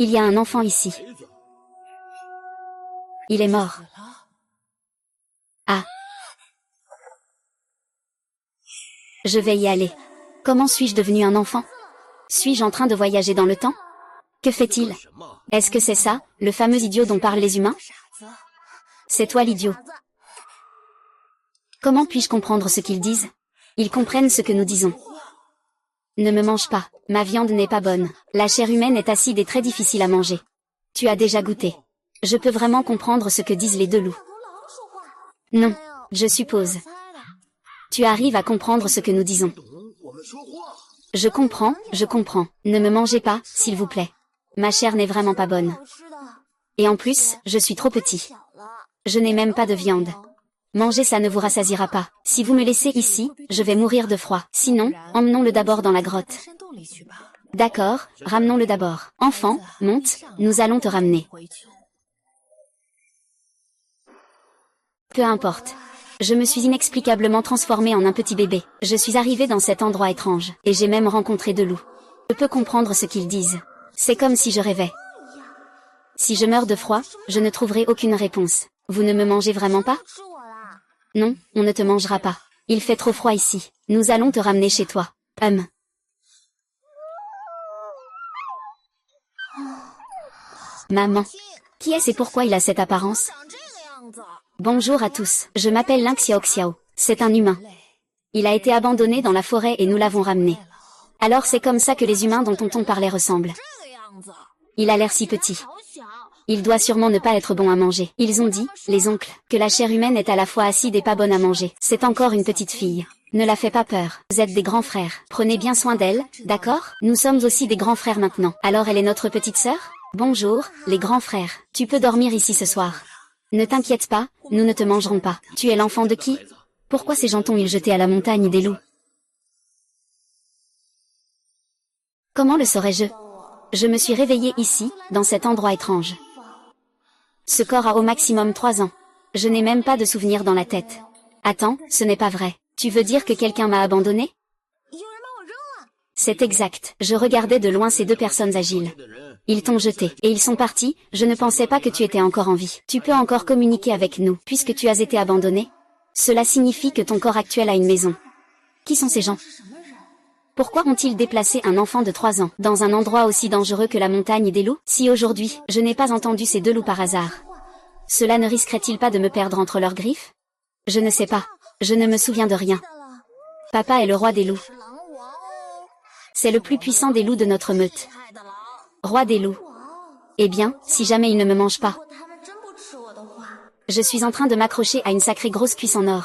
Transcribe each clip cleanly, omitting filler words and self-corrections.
Il y a un enfant ici. Il est mort. Ah. Je vais y aller. Comment suis-je devenu un enfant? Suis-je en train de voyager dans le temps? Que fait-il? Est-ce que c'est ça, le fameux idiot dont parlent les humains? C'est toi l'idiot. Comment puis-je comprendre ce qu'ils disent? Ils comprennent ce que nous disons. Ne me mange pas, ma viande n'est pas bonne. La chair humaine est acide et très difficile à manger. Tu as déjà goûté. Je peux vraiment comprendre ce que disent les deux loups. Non, je suppose. Tu arrives à comprendre ce que nous disons. Je comprends. Ne me mangez pas, s'il vous plaît. Ma chair n'est vraiment pas bonne. Et en plus, je suis trop petit. Je n'ai même pas de viande. Manger ça ne vous rassasiera pas. Si vous me laissez ici, je vais mourir de froid. Sinon, emmenons-le d'abord dans la grotte. D'accord, ramenons-le d'abord. Enfant, monte, nous allons te ramener. Peu importe. Je me suis inexplicablement transformée en un petit bébé. Je suis arrivée dans cet endroit étrange, et j'ai même rencontré deux loups. Je peux comprendre ce qu'ils disent. C'est comme si je rêvais. Si je meurs de froid, je ne trouverai aucune réponse. Vous ne me mangez vraiment pas? Non, on ne te mangera pas. Il fait trop froid ici. Nous allons te ramener chez toi. Maman. Qui est-ce et pourquoi il a cette apparence? Bonjour à tous, je m'appelle Lin Xiaoxiao. C'est un humain. Il a été abandonné dans la forêt et nous l'avons ramené. Alors c'est comme ça que les humains dont tonton parlait ressemblent. Il a l'air si petit. Il doit sûrement ne pas être bon à manger. Ils ont dit, les oncles, que la chair humaine est à la fois acide et pas bonne à manger. C'est encore une petite fille. Ne la fais pas peur. Vous êtes des grands frères. Prenez bien soin d'elle, d'accord? Nous sommes aussi des grands frères maintenant. Alors elle est notre petite sœur? Bonjour, les grands frères. Tu peux dormir ici ce soir. Ne t'inquiète pas, nous ne te mangerons pas. Tu es l'enfant de qui? Pourquoi ces gens t'ont-ils jeté à la montagne des loups? Comment le saurais-je? Je me suis réveillée ici, dans cet endroit étrange. Ce corps a au maximum 3 ans. Je n'ai même pas de souvenirs dans la tête. Attends, ce n'est pas vrai. Tu veux dire que quelqu'un m'a abandonné? C'est exact. Je regardais de loin ces deux personnes agiles. Ils t'ont jeté, et ils sont partis. Je ne pensais pas que tu étais encore en vie. Tu peux encore communiquer avec nous, puisque tu as été abandonné? Cela signifie que ton corps actuel a une maison. Qui sont ces gens? Pourquoi ont-ils déplacé un enfant de 3 ans, dans un endroit aussi dangereux que la montagne des loups? Si aujourd'hui, je n'ai pas entendu ces deux loups par hasard, cela ne risquerait-il pas de me perdre entre leurs griffes? Je ne sais pas. Je ne me souviens de rien. Papa est le roi des loups. C'est le plus puissant des loups de notre meute. Roi des loups. Eh bien, si jamais il ne me mange pas. Je suis en train de m'accrocher à une sacrée grosse cuisse en or.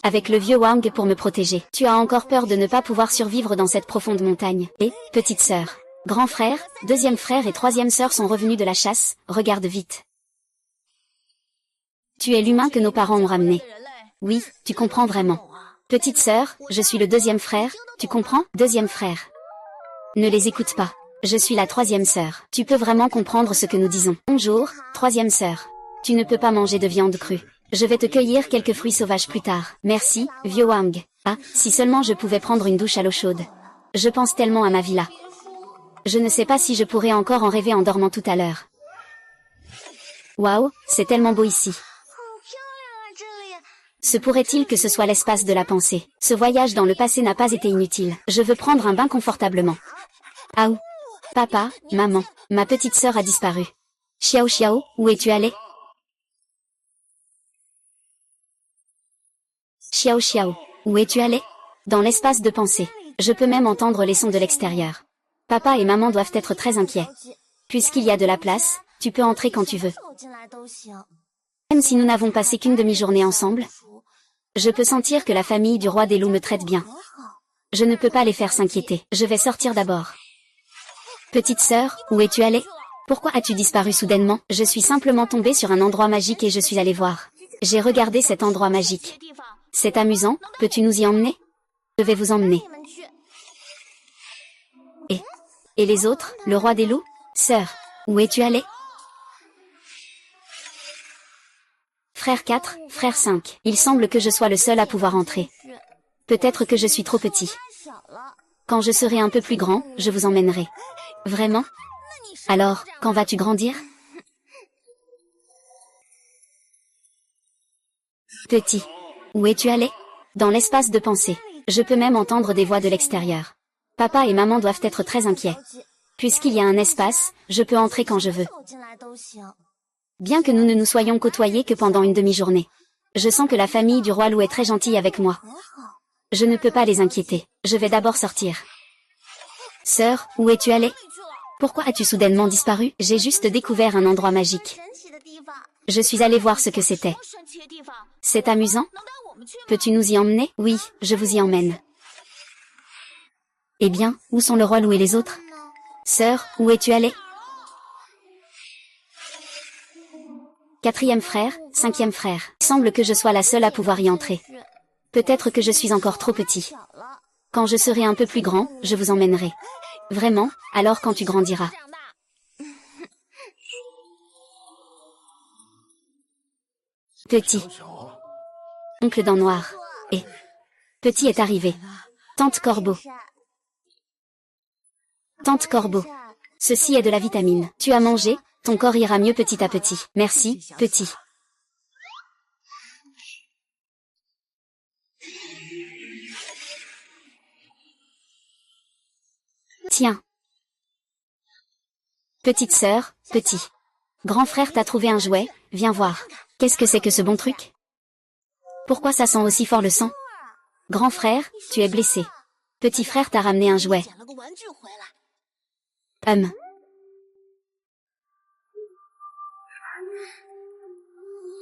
Avec le vieux Wang pour me protéger. Tu as encore peur de ne pas pouvoir survivre dans cette profonde montagne. Et, petite sœur, grand frère, deuxième frère et troisième sœur sont revenus de la chasse, regarde vite. Tu es l'humain que nos parents ont ramené. Oui, tu comprends vraiment. Petite sœur, je suis le deuxième frère, tu comprends? Deuxième frère. Ne les écoute pas. Je suis la troisième sœur. Tu peux vraiment comprendre ce que nous disons. Bonjour, troisième sœur. Tu ne peux pas manger de viande crue. Je vais te cueillir quelques fruits sauvages plus tard. Merci, vieux Wang. Ah, si seulement je pouvais prendre une douche à l'eau chaude. Je pense tellement à ma villa. Je ne sais pas si je pourrais encore en rêver en dormant tout à l'heure. Waouh, c'est tellement beau ici. Se pourrait-il que ce soit l'espace de la pensée? Ce voyage dans le passé n'a pas été inutile. Je veux prendre un bain confortablement. Aou. Papa, maman, ma petite sœur a disparu. Xiao Xiao, où es-tu allé? Xiao Xiao, où es-tu allé? Dans l'espace de pensée. Je peux même entendre les sons de l'extérieur. Papa et maman doivent être très inquiets. Puisqu'il y a de la place, tu peux entrer quand tu veux. Même si nous n'avons passé qu'une demi-journée ensemble, je peux sentir que la famille du roi des loups me traite bien. Je ne peux pas les faire s'inquiéter. Je vais sortir d'abord. Petite sœur, où es-tu allée? Pourquoi as-tu disparu soudainement? Je suis simplement tombée sur un endroit magique et je suis allée voir. J'ai regardé cet endroit magique. C'est amusant, peux-tu nous y emmener? Je vais vous emmener. Et les autres, le roi des loups? Sœur, où es-tu allée? Frère 4, frère 5. Il semble que je sois le seul à pouvoir entrer. Peut-être que je suis trop petit. Quand je serai un peu plus grand, je vous emmènerai. Vraiment? Alors, quand vas-tu grandir? Petit. Où es-tu allé? Dans l'espace de pensée. Je peux même entendre des voix de l'extérieur. Papa et maman doivent être très inquiets. Puisqu'il y a un espace, je peux entrer quand je veux. Bien que nous ne nous soyons côtoyés que pendant une demi-journée. Je sens que la famille du roi loup est très gentille avec moi. Je ne peux pas les inquiéter. Je vais d'abord sortir. Sœur, où es-tu allée? Pourquoi as-tu soudainement disparu? J'ai juste découvert un endroit magique. Je suis allée voir ce que c'était. C'est amusant? Peux-tu nous y emmener? Oui, je vous y emmène. Eh bien, où sont le roi loup et les autres? Sœur, où es-tu allée? Quatrième frère, cinquième frère. Semble que je sois la seule à pouvoir y entrer. Peut-être que je suis encore trop petit. Quand je serai un peu plus grand, je vous emmènerai. Vraiment, alors quand tu grandiras. Petit. Oncle Dent Noir. Et Petit est arrivé. Tante Corbeau. Tante Corbeau. Ceci est de la vitamine. Tu as mangé, ton corps ira mieux petit à petit. Merci, Petit. Tiens. Petite sœur, Petit. Grand frère t'a trouvé un jouet, viens voir. Qu'est-ce que c'est que ce bon truc? Pourquoi ça sent aussi fort le sang? Grand frère, tu es blessé. Petit frère t'a ramené un jouet.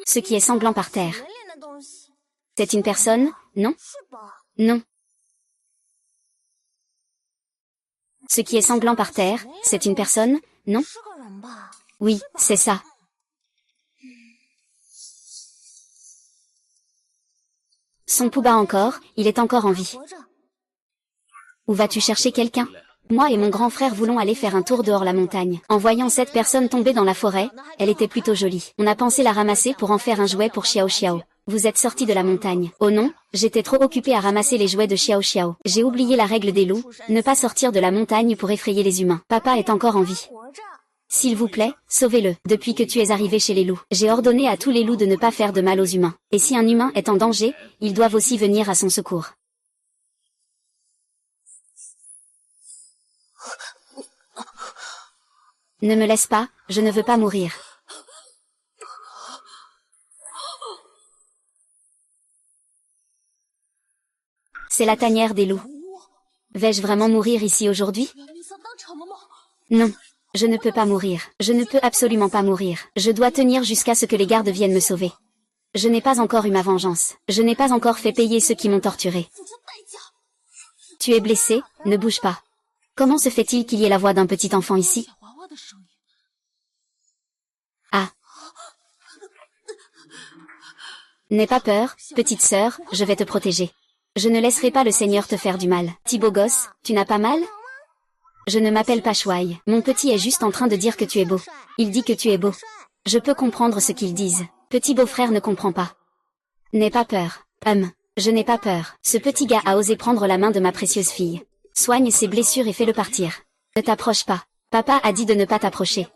Ce qui est sanglant par terre. C'est une personne, non? Non. Ce qui est sanglant par terre, c'est une personne, non? Oui, c'est ça. Son Pouba encore, il est encore en vie. Où vas-tu chercher quelqu'un? Moi et mon grand frère voulons aller faire un tour dehors la montagne. En voyant cette personne tomber dans la forêt, elle était plutôt jolie. On a pensé la ramasser pour en faire un jouet pour Xiao Xiao. Vous êtes sortis de la montagne. Oh non, j'étais trop occupée à ramasser les jouets de Xiao Xiao. J'ai oublié la règle des loups, ne pas sortir de la montagne pour effrayer les humains. Papa est encore en vie. S'il vous plaît, sauvez-le. Depuis que tu es arrivé chez les loups, j'ai ordonné à tous les loups de ne pas faire de mal aux humains. Et si un humain est en danger, ils doivent aussi venir à son secours. Ne me laisse pas, je ne veux pas mourir. C'est la tanière des loups. Vais-je vraiment mourir ici aujourd'hui? Non. Je ne peux pas mourir. Je ne peux absolument pas mourir. Je dois tenir jusqu'à ce que les gardes viennent me sauver. Je n'ai pas encore eu ma vengeance. Je n'ai pas encore fait payer ceux qui m'ont torturé. Tu es blessé, ne bouge pas. Comment se fait-il qu'il y ait la voix d'un petit enfant ici? Ah. N'aie pas peur, petite sœur, je vais te protéger. Je ne laisserai pas le Seigneur te faire du mal. Petit beau gosse, tu n'as pas mal? Je ne m'appelle pas Shuai. Mon petit est juste en train de dire que tu es beau. Il dit que tu es beau. Je peux comprendre ce qu'ils disent. Petit beau-frère ne comprend pas. N'aie pas peur. Je n'ai pas peur. Ce petit gars a osé prendre la main de ma précieuse fille. Soigne ses blessures et fais-le partir. Ne t'approche pas. Papa a dit de ne pas t'approcher.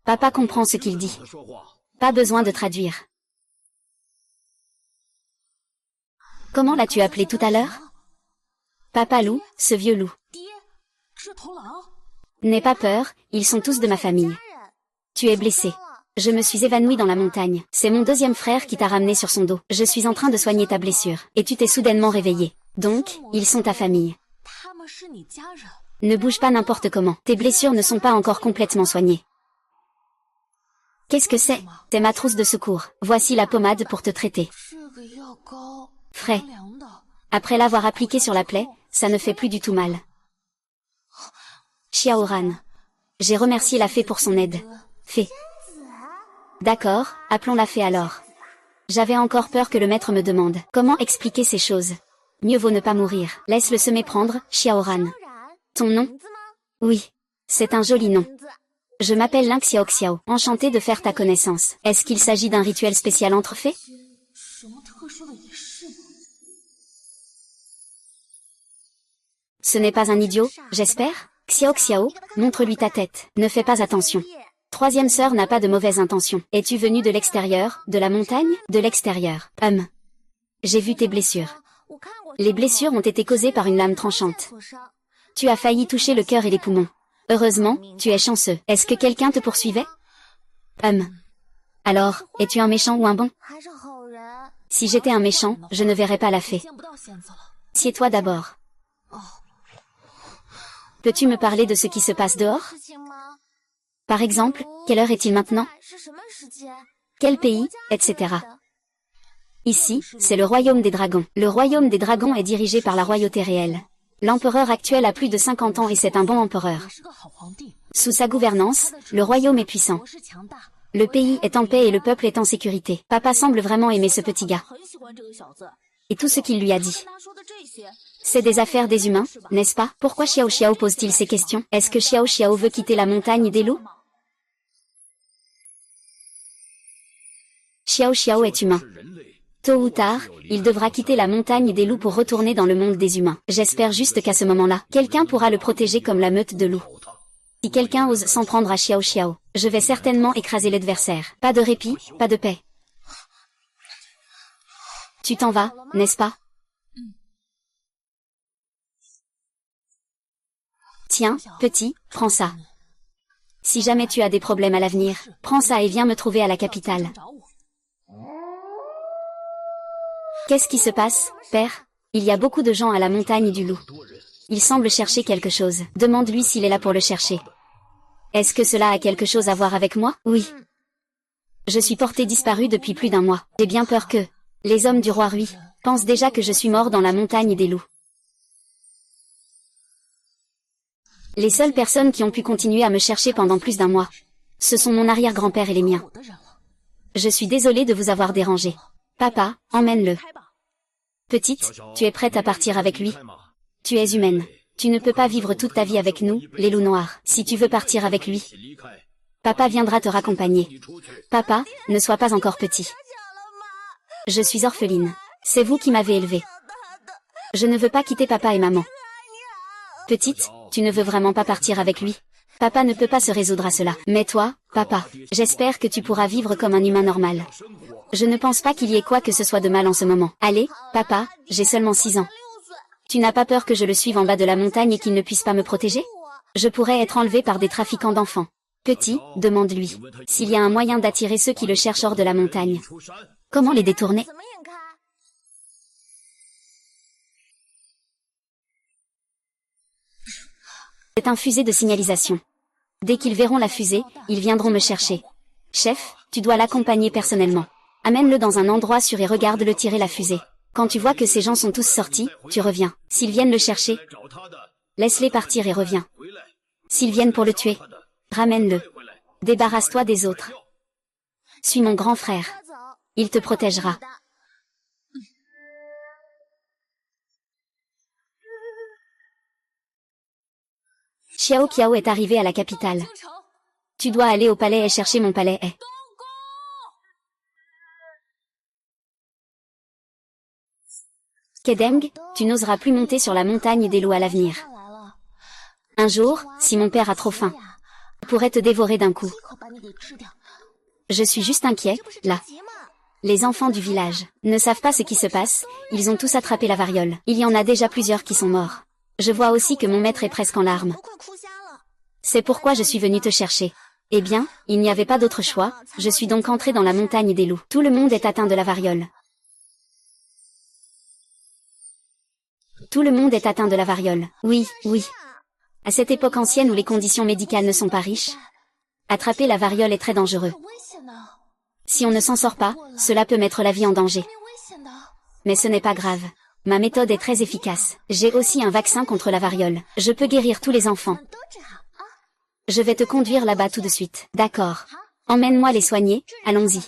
Papa comprend ce qu'il dit. Pas besoin de traduire. Comment l'as-tu appelé tout à l'heure? Papa loup, ce vieux loup. N'aie pas peur, ils sont tous de ma famille. Tu es blessé. Je me suis évanouie dans la montagne. C'est mon deuxième frère qui t'a ramené sur son dos. Je suis en train de soigner ta blessure. Et tu t'es soudainement réveillé. Donc, ils sont ta famille. Ne bouge pas n'importe comment. Tes blessures ne sont pas encore complètement soignées. Qu'est-ce que c'est? C'est ma trousse de secours. Voici la pommade pour te traiter. Frais. Après l'avoir appliqué sur la plaie, ça ne fait plus du tout mal. Xiaoran. J'ai remercié la fée pour son aide. Fée. D'accord, appelons la fée alors. J'avais encore peur que le maître me demande comment expliquer ces choses. Mieux vaut ne pas mourir. Laisse-le se méprendre, Xiaoran. Ton nom? Oui. C'est un joli nom. Je m'appelle Lin Xiao Xiao. Enchantée de faire ta connaissance. Est-ce qu'il s'agit d'un rituel spécial entre fées? Ce n'est pas un idiot, j'espère? Xiao Xiao, montre-lui ta tête. Ne fais pas attention. Troisième sœur n'a pas de mauvaises intentions. Es-tu venue de l'extérieur, de la montagne, de l'extérieur? J'ai vu tes blessures. Les blessures ont été causées par une lame tranchante. Tu as failli toucher le cœur et les poumons. Heureusement, tu es chanceux. Est-ce que quelqu'un te poursuivait? Alors, es-tu un méchant ou un bon? Si j'étais un méchant, je ne verrais pas la fée. Sieds-toi d'abord. Peux-tu me parler de ce qui se passe dehors? Par exemple, quelle heure est-il maintenant? Quel pays, etc. Ici, c'est le royaume des dragons. Le royaume des dragons est dirigé par la royauté réelle. L'empereur actuel a plus de 50 ans et c'est un bon empereur. Sous sa gouvernance, le royaume est puissant. Le pays est en paix et le peuple est en sécurité. Papa semble vraiment aimer ce petit gars. Et tout ce qu'il lui a dit. C'est des affaires des humains, n'est-ce pas? Pourquoi Xiao Xiao pose-t-il ces questions? Est-ce que Xiao Xiao veut quitter la montagne des loups? Xiao Xiao est humain. Tôt ou tard, il devra quitter la montagne des loups pour retourner dans le monde des humains. J'espère juste qu'à ce moment-là, quelqu'un pourra le protéger comme la meute de loups. Si quelqu'un ose s'en prendre à Xiao Xiao, je vais certainement écraser l'adversaire. Pas de répit, pas de paix. Tu t'en vas, n'est-ce pas? Tiens, petit, prends ça. Si jamais tu as des problèmes à l'avenir, prends ça et viens me trouver à la capitale. Qu'est-ce qui se passe, père? Il y a beaucoup de gens à la montagne du loup. Il semble chercher quelque chose. Demande-lui s'il est là pour le chercher. Est-ce que cela a quelque chose à voir avec moi? Oui. Je suis porté disparu depuis plus d'un mois. J'ai bien peur que les hommes du roi Rui pensent déjà que je suis mort dans la montagne des loups. Les seules personnes qui ont pu continuer à me chercher pendant plus d'un mois, ce sont mon arrière-grand-père et les miens. Je suis désolée de vous avoir dérangé. Papa, emmène-le. Petite, tu es prête à partir avec lui? Tu es humaine. Tu ne peux pas vivre toute ta vie avec nous, les loups noirs. Si tu veux partir avec lui, papa viendra te raccompagner. Papa, ne sois pas encore petit. Je suis orpheline. C'est vous qui m'avez élevée. Je ne veux pas quitter papa et maman. Petite, tu ne veux vraiment pas partir avec lui? Papa ne peut pas se résoudre à cela. Mais toi, papa, j'espère que tu pourras vivre comme un humain normal. Je ne pense pas qu'il y ait quoi que ce soit de mal en ce moment. Allez, papa, j'ai seulement 6 ans. Tu n'as pas peur que je le suive en bas de la montagne et qu'il ne puisse pas me protéger? Je pourrais être enlevé par des trafiquants d'enfants. Petit, demande-lui s'il y a un moyen d'attirer ceux qui le cherchent hors de la montagne. Comment les détourner? C'est un fusée de signalisation. Dès qu'ils verront la fusée, ils viendront me chercher. Chef, tu dois l'accompagner personnellement. Amène-le dans un endroit sûr et regarde-le tirer la fusée. Quand tu vois que ces gens sont tous sortis, tu reviens. S'ils viennent le chercher, laisse-les partir et reviens. S'ils viennent pour le tuer, ramène-le. Débarrasse-toi des autres. Suis mon grand frère. Il te protégera. Xiao Qiao est arrivé à la capitale. Tu dois aller au palais et chercher mon palais. Kedeng, tu n'oseras plus monter sur la montagne des loups à l'avenir. Un jour, si mon père a trop faim, il pourrait te dévorer d'un coup. Je suis juste inquiet, là. Les enfants du village ne savent pas ce qui se passe, ils ont tous attrapé la variole. Il y en a déjà plusieurs qui sont morts. Je vois aussi que mon maître est presque en larmes. C'est pourquoi je suis venue te chercher. Eh bien, il n'y avait pas d'autre choix, je suis donc entrée dans la montagne des loups. Tout le monde est atteint de la variole. Tout le monde est atteint de la variole. Oui, oui. À cette époque ancienne où les conditions médicales ne sont pas riches, attraper la variole est très dangereux. Si on ne s'en sort pas, cela peut mettre la vie en danger. Mais ce n'est pas grave. Ma méthode est très efficace. J'ai aussi un vaccin contre la variole. Je peux guérir tous les enfants. Je vais te conduire là-bas tout de suite. D'accord. Emmène-moi les soigner, allons-y.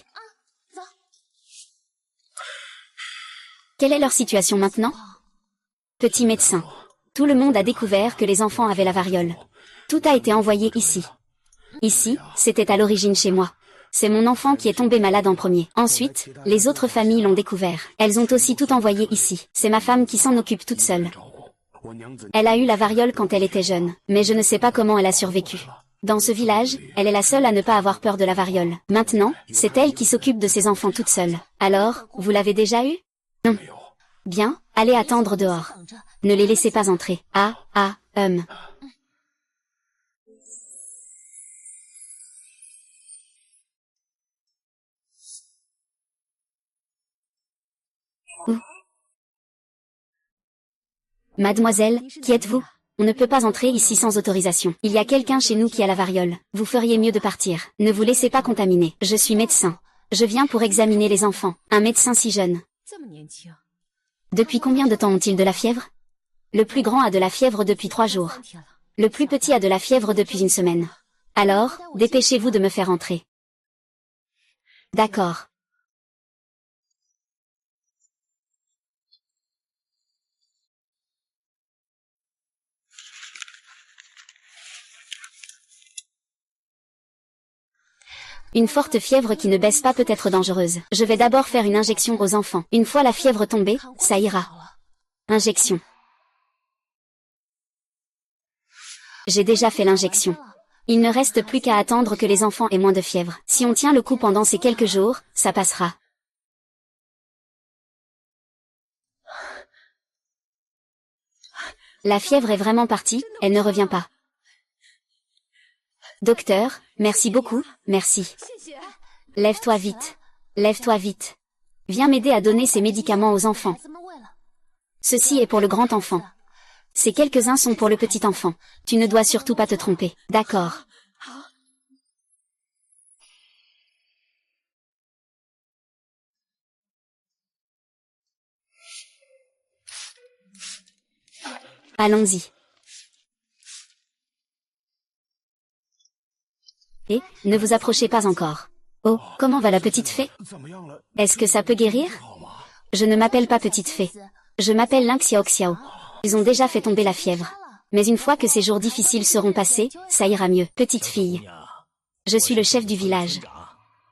Quelle est leur situation maintenant? Petit médecin. Tout le monde a découvert que les enfants avaient la variole. Tout a été envoyé ici. Ici, c'était à l'origine chez moi. C'est mon enfant qui est tombé malade en premier. Ensuite, les autres familles l'ont découvert. Elles ont aussi tout envoyé ici. C'est ma femme qui s'en occupe toute seule. Elle a eu la variole quand elle était jeune, mais je ne sais pas comment elle a survécu. Dans ce village, elle est la seule à ne pas avoir peur de la variole. Maintenant, c'est elle qui s'occupe de ses enfants toute seule. Alors, vous l'avez déjà eu? Non. Bien, allez attendre dehors. Ne les laissez pas entrer. Où? Mademoiselle, qui êtes-vous? On ne peut pas entrer ici sans autorisation. Il y a quelqu'un chez nous qui a la variole. Vous feriez mieux de partir. Ne vous laissez pas contaminer. Je suis médecin. Je viens pour examiner les enfants. Un médecin si jeune. Depuis combien de temps ont-ils de la fièvre? Le plus grand a de la fièvre depuis 3 jours. Le plus petit a de la fièvre depuis 1 semaine. Alors, dépêchez-vous de me faire entrer. D'accord. Une forte fièvre qui ne baisse pas peut être dangereuse. Je vais d'abord faire une injection aux enfants. Une fois la fièvre tombée, ça ira. Injection. J'ai déjà fait l'injection. Il ne reste plus qu'à attendre que les enfants aient moins de fièvre. Si on tient le coup pendant ces quelques jours, ça passera. La fièvre est vraiment partie, elle ne revient pas. Docteur, merci beaucoup, merci. Lève-toi vite. Lève-toi vite. Viens m'aider à donner ces médicaments aux enfants. Ceci est pour le grand enfant. Ces quelques-uns sont pour le petit enfant. Tu ne dois surtout pas te tromper. D'accord. Allons-y. Et, ne vous approchez pas encore. Oh, comment va la petite fée? Est-ce que ça peut guérir? Je ne m'appelle pas petite fée. Je m'appelle Ling Xiao Xiao. Ils ont déjà fait tomber la fièvre. Mais une fois que ces jours difficiles seront passés, ça ira mieux. Petite fille. Je suis le chef du village.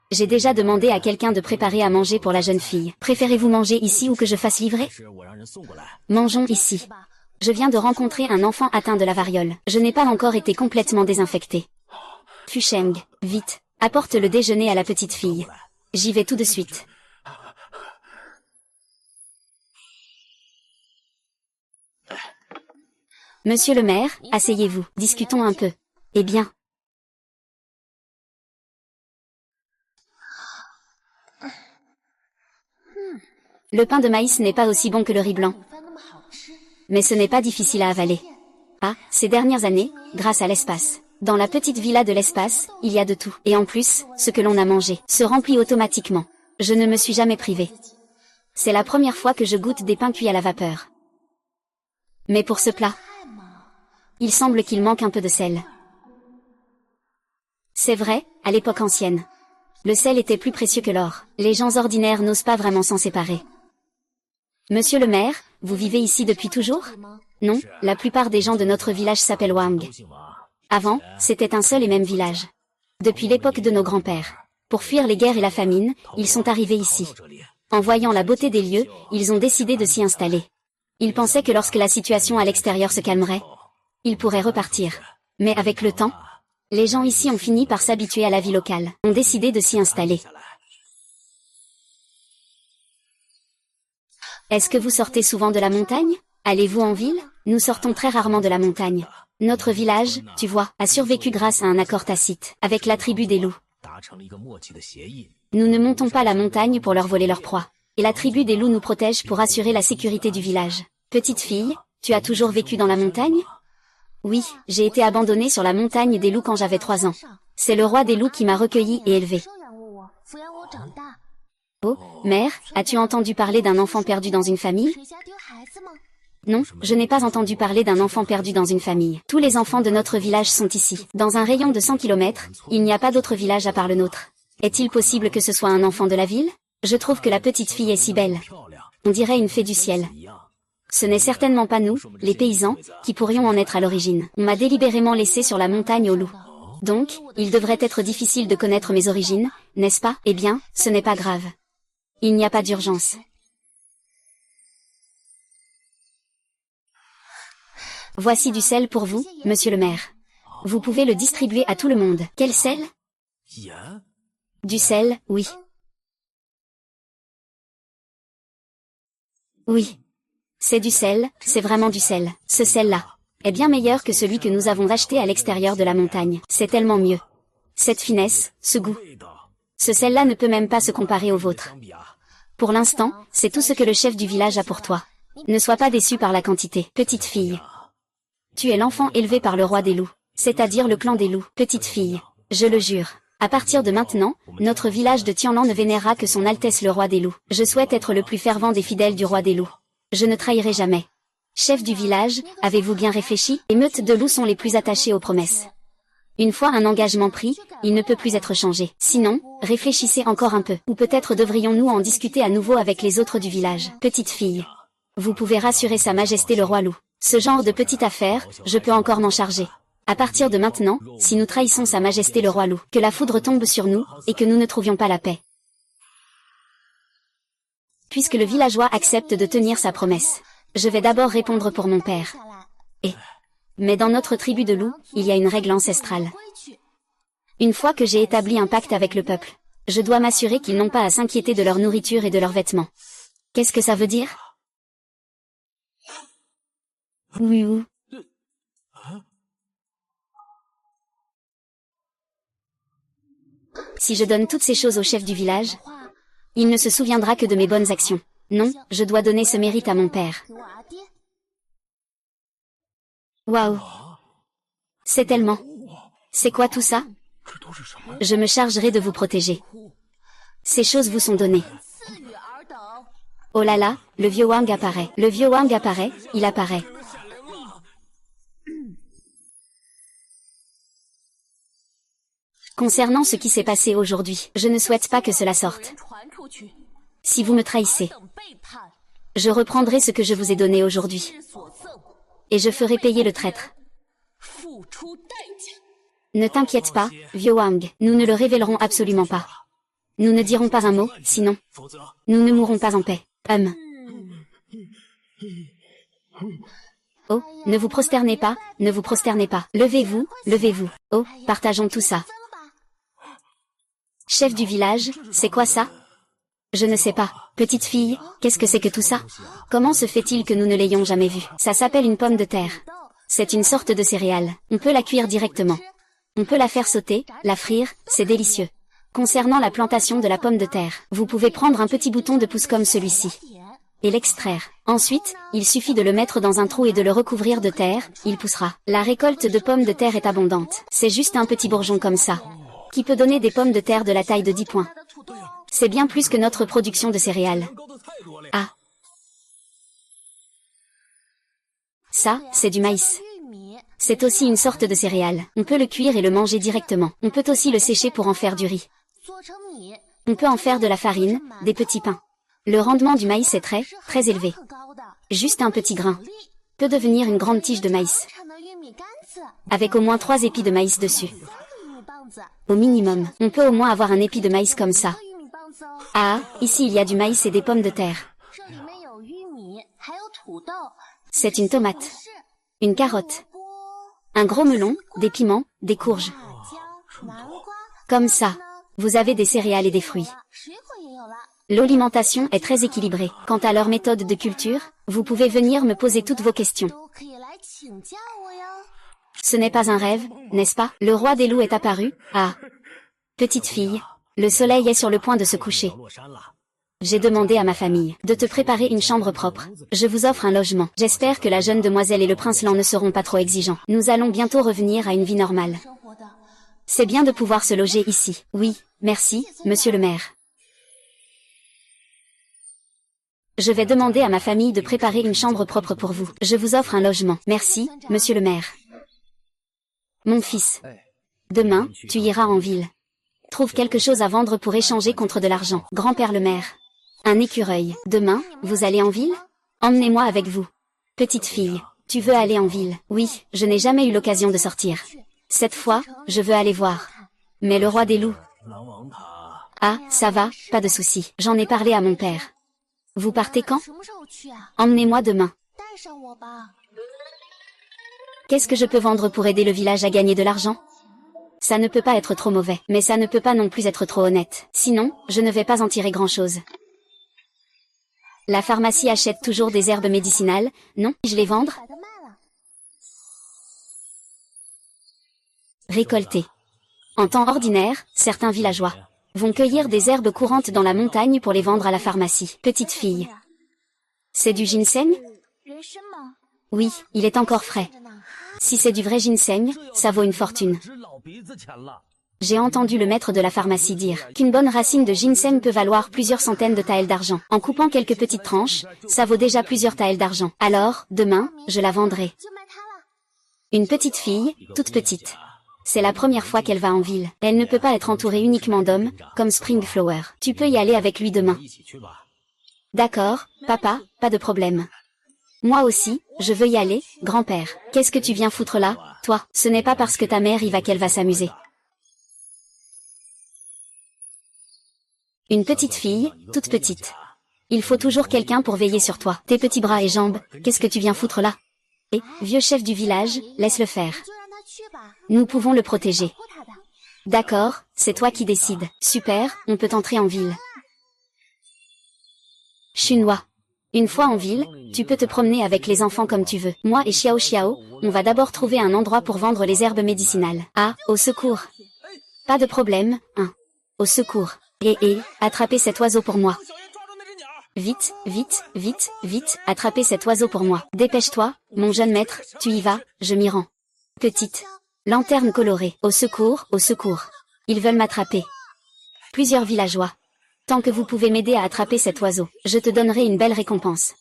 J'ai déjà demandé à quelqu'un de préparer à manger pour la jeune fille. Préférez-vous manger ici ou que je fasse livrer? Mangeons ici. Je viens de rencontrer un enfant atteint de la variole. Je n'ai pas encore été complètement désinfecté. Fusheng, vite, apporte le déjeuner à la petite fille. J'y vais tout de suite. Monsieur le maire, asseyez-vous, discutons un peu. Eh bien. Le pain de maïs n'est pas aussi bon que le riz blanc. Mais ce n'est pas difficile à avaler. Ah, ces dernières années, grâce à l'espace. Dans la petite villa de l'espace, il y a de tout. Et en plus, ce que l'on a mangé se remplit automatiquement. Je ne me suis jamais privée. C'est la première fois que je goûte des pains cuits à la vapeur. Mais pour ce plat, il semble qu'il manque un peu de sel. C'est vrai, à l'époque ancienne. Le sel était plus précieux que l'or. Les gens ordinaires n'osent pas vraiment s'en séparer. Monsieur le maire, vous vivez ici depuis toujours? Non, la plupart des gens de notre village s'appellent Wang. Avant, c'était un seul et même village. Depuis l'époque de nos grands-pères. Pour fuir les guerres et la famine, ils sont arrivés ici. En voyant la beauté des lieux, ils ont décidé de s'y installer. Ils pensaient que lorsque la situation à l'extérieur se calmerait, ils pourraient repartir. Mais avec le temps, les gens ici ont fini par s'habituer à la vie locale, ont décidé de s'y installer. Est-ce que vous sortez souvent de la montagne? Allez-vous en ville? Nous sortons très rarement de la montagne. Notre village, tu vois, a survécu grâce à un accord tacite, avec la tribu des loups. Nous ne montons pas la montagne pour leur voler leur proie. Et la tribu des loups nous protège pour assurer la sécurité du village. Petite fille, tu as toujours vécu dans la montagne? Oui, j'ai été abandonnée sur la montagne des loups quand j'avais 3 ans. C'est le roi des loups qui m'a recueillie et élevée. Oh, mère, as-tu entendu parler d'un enfant perdu dans une famille? Non, je n'ai pas entendu parler d'un enfant perdu dans une famille. Tous les enfants de notre village sont ici. Dans un rayon de 100 km, il n'y a pas d'autre village à part le nôtre. Est-il possible que ce soit un enfant de la ville? Je trouve que la petite fille est si belle. On dirait une fée du ciel. Ce n'est certainement pas nous, les paysans, qui pourrions en être à l'origine. On m'a délibérément laissé sur la montagne aux loups. Donc, il devrait être difficile de connaître mes origines, n'est-ce pas? Eh bien, ce n'est pas grave. Il n'y a pas d'urgence. Voici du sel pour vous, monsieur le maire. Vous pouvez le distribuer à tout le monde. Quel sel? Du sel, oui. Oui. C'est du sel, c'est vraiment du sel. Ce sel-là est bien meilleur que celui que nous avons acheté à l'extérieur de la montagne. C'est tellement mieux. Cette finesse, ce goût. Ce sel-là ne peut même pas se comparer au vôtre. Pour l'instant, c'est tout ce que le chef du village a pour toi. Ne sois pas déçu par la quantité. Petite fille. Tu es l'enfant élevé par le roi des loups, c'est-à-dire le clan des loups. Petite fille. Je le jure. À partir de maintenant, notre village de Tianlan ne vénérera que son Altesse le roi des loups. Je souhaite être le plus fervent des fidèles du roi des loups. Je ne trahirai jamais. Chef du village, avez-vous bien réfléchi? Les meutes de loups sont les plus attachées aux promesses. Une fois un engagement pris, il ne peut plus être changé. Sinon, réfléchissez encore un peu. Ou peut-être devrions-nous en discuter à nouveau avec les autres du village. Petite fille. Vous pouvez rassurer Sa Majesté le roi loup. Ce genre de petite affaire, je peux encore m'en charger. À partir de maintenant, si nous trahissons Sa Majesté le roi loup, que la foudre tombe sur nous, et que nous ne trouvions pas la paix. Puisque le villageois accepte de tenir sa promesse, je vais d'abord répondre pour mon père. Mais dans notre tribu de loups, il y a une règle ancestrale. Une fois que j'ai établi un pacte avec le peuple, je dois m'assurer qu'ils n'ont pas à s'inquiéter de leur nourriture et de leurs vêtements. Qu'est-ce que ça veut dire? Oui ou. Si je donne toutes ces choses au chef du village, il ne se souviendra que de mes bonnes actions. Non, je dois donner ce mérite à mon père. Waouh! C'est tellement... C'est quoi tout ça? Je me chargerai de vous protéger. Ces choses vous sont données. Oh là là, le vieux Wang apparaît. Le vieux Wang apparaît, il apparaît. Concernant ce qui s'est passé aujourd'hui, je ne souhaite pas que cela sorte. Si vous me trahissez, je reprendrai ce que je vous ai donné aujourd'hui. Et je ferai payer le traître. Ne t'inquiète pas, vieux Wang, nous ne le révélerons absolument pas. Nous ne dirons pas un mot, sinon, nous ne mourrons pas en paix. Oh, ne vous prosternez pas, ne vous prosternez pas. Levez-vous, levez-vous. Oh, partageons tout ça. Chef du village, c'est quoi ça? Je ne sais pas. Petite fille, qu'est-ce que c'est que tout ça? Comment se fait-il que nous ne l'ayons jamais vu? Ça s'appelle une pomme de terre. C'est une sorte de céréale. On peut la cuire directement. On peut la faire sauter, la frire, c'est délicieux. Concernant la plantation de la pomme de terre, vous pouvez prendre un petit bouton de pouce comme celui-ci et l'extraire. Ensuite, il suffit de le mettre dans un trou et de le recouvrir de terre, il poussera. La récolte de pommes de terre est abondante. C'est juste un petit bourgeon comme ça, qui peut donner des pommes de terre de la taille de 10 points. C'est bien plus que notre production de céréales. Ah. Ça, c'est du maïs. C'est aussi une sorte de céréale. On peut le cuire et le manger directement. On peut aussi le sécher pour en faire du riz. On peut en faire de la farine, des petits pains. Le rendement du maïs est très, très élevé. Juste un petit grain peut devenir une grande tige de maïs, avec au moins 3 épis de maïs dessus. Au minimum, on peut au moins avoir un épi de maïs comme ça. Ah, ici il y a du maïs et des pommes de terre. C'est une tomate, une carotte, un gros melon, des piments, des courges. Comme ça, vous avez des céréales et des fruits. L'alimentation est très équilibrée. Quant à leur méthode de culture, vous pouvez venir me poser toutes vos questions. Ce n'est pas un rêve, n'est-ce pas? Le roi des loups est apparu. Ah. Petite fille, le soleil est sur le point de se coucher. J'ai demandé à ma famille de te préparer une chambre propre. Je vous offre un logement. J'espère que la jeune demoiselle et le prince lent ne seront pas trop exigeants. Nous allons bientôt revenir à une vie normale. C'est bien de pouvoir se loger ici. Oui, merci, monsieur le maire. Je vais demander à ma famille de préparer une chambre propre pour vous. Je vous offre un logement. Merci, monsieur le maire. Mon fils. Demain, tu iras en ville. Trouve quelque chose à vendre pour échanger contre de l'argent. Grand-père le maire. Un écureuil. Demain, vous allez en ville? Emmenez-moi avec vous. Petite fille, tu veux aller en ville? Oui, je n'ai jamais eu l'occasion de sortir. Cette fois, je veux aller voir. Mais le roi des loups. Ah, ça va, pas de souci. J'en ai parlé à mon père. Vous partez quand? Emmenez-moi demain. Qu'est-ce que je peux vendre pour aider le village à gagner de l'argent? Ça ne peut pas être trop mauvais, mais ça ne peut pas non plus être trop honnête. Sinon, je ne vais pas en tirer grand-chose. La pharmacie achète toujours des herbes médicinales, non? Je les vendre? Récolter. En temps ordinaire, certains villageois vont cueillir des herbes courantes dans la montagne pour les vendre à la pharmacie. Petite fille. C'est du ginseng? Oui, il est encore frais. Si c'est du vrai ginseng, ça vaut une fortune. J'ai entendu le maître de la pharmacie dire qu'une bonne racine de ginseng peut valoir plusieurs centaines de taels d'argent. En coupant quelques petites tranches, ça vaut déjà plusieurs taels d'argent. Alors, demain, je la vendrai. Une petite fille, toute petite. C'est la première fois qu'elle va en ville. Elle ne peut pas être entourée uniquement d'hommes, comme Springflower. Tu peux y aller avec lui demain. D'accord, papa, pas de problème. Moi aussi, je veux y aller, grand-père. Qu'est-ce que tu viens foutre là, toi? Ce n'est pas parce que ta mère y va qu'elle va s'amuser. Une petite fille, toute petite. Il faut toujours quelqu'un pour veiller sur toi. Tes petits bras et jambes, qu'est-ce que tu viens foutre là? Et, vieux chef du village, laisse-le faire. Nous pouvons le protéger. D'accord, c'est toi qui décides. Super, on peut entrer en ville. Chunhua. Une fois en ville, tu peux te promener avec les enfants comme tu veux. Moi et Xiao Xiao, on va d'abord trouver un endroit pour vendre les herbes médicinales. Ah, au secours. Pas de problème, hein. Au secours. Attrapez cet oiseau pour moi. Vite, vite, vite, vite, attrapez cet oiseau pour moi. Dépêche-toi, mon jeune maître, tu y vas, je m'y rends. Petite. Lanterne colorée. Au secours, au secours. Ils veulent m'attraper. Plusieurs villageois. Tant que vous pouvez m'aider à attraper cet oiseau, je te donnerai une belle récompense.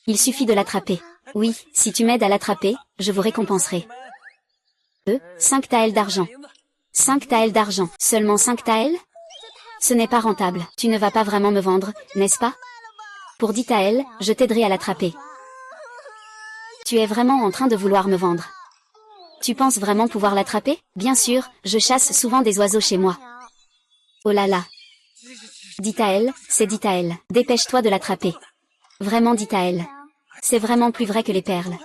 Il suffit de l'attraper. Oui, si tu m'aides à l'attraper, je vous récompenserai. 5 taels d'argent. 5 taels d'argent. Seulement 5 taels? Ce n'est pas rentable. Tu ne vas pas vraiment me vendre, n'est-ce pas? Pour 10 taels, je t'aiderai à l'attraper. Tu es vraiment en train de vouloir me vendre. Tu penses vraiment pouvoir l'attraper? Bien sûr, je chasse souvent des oiseaux chez moi. Oh là là. 10 taels, c'est 10 taels. Dépêche-toi de l'attraper. Vraiment 10 taels. C'est vraiment plus vrai que les perles.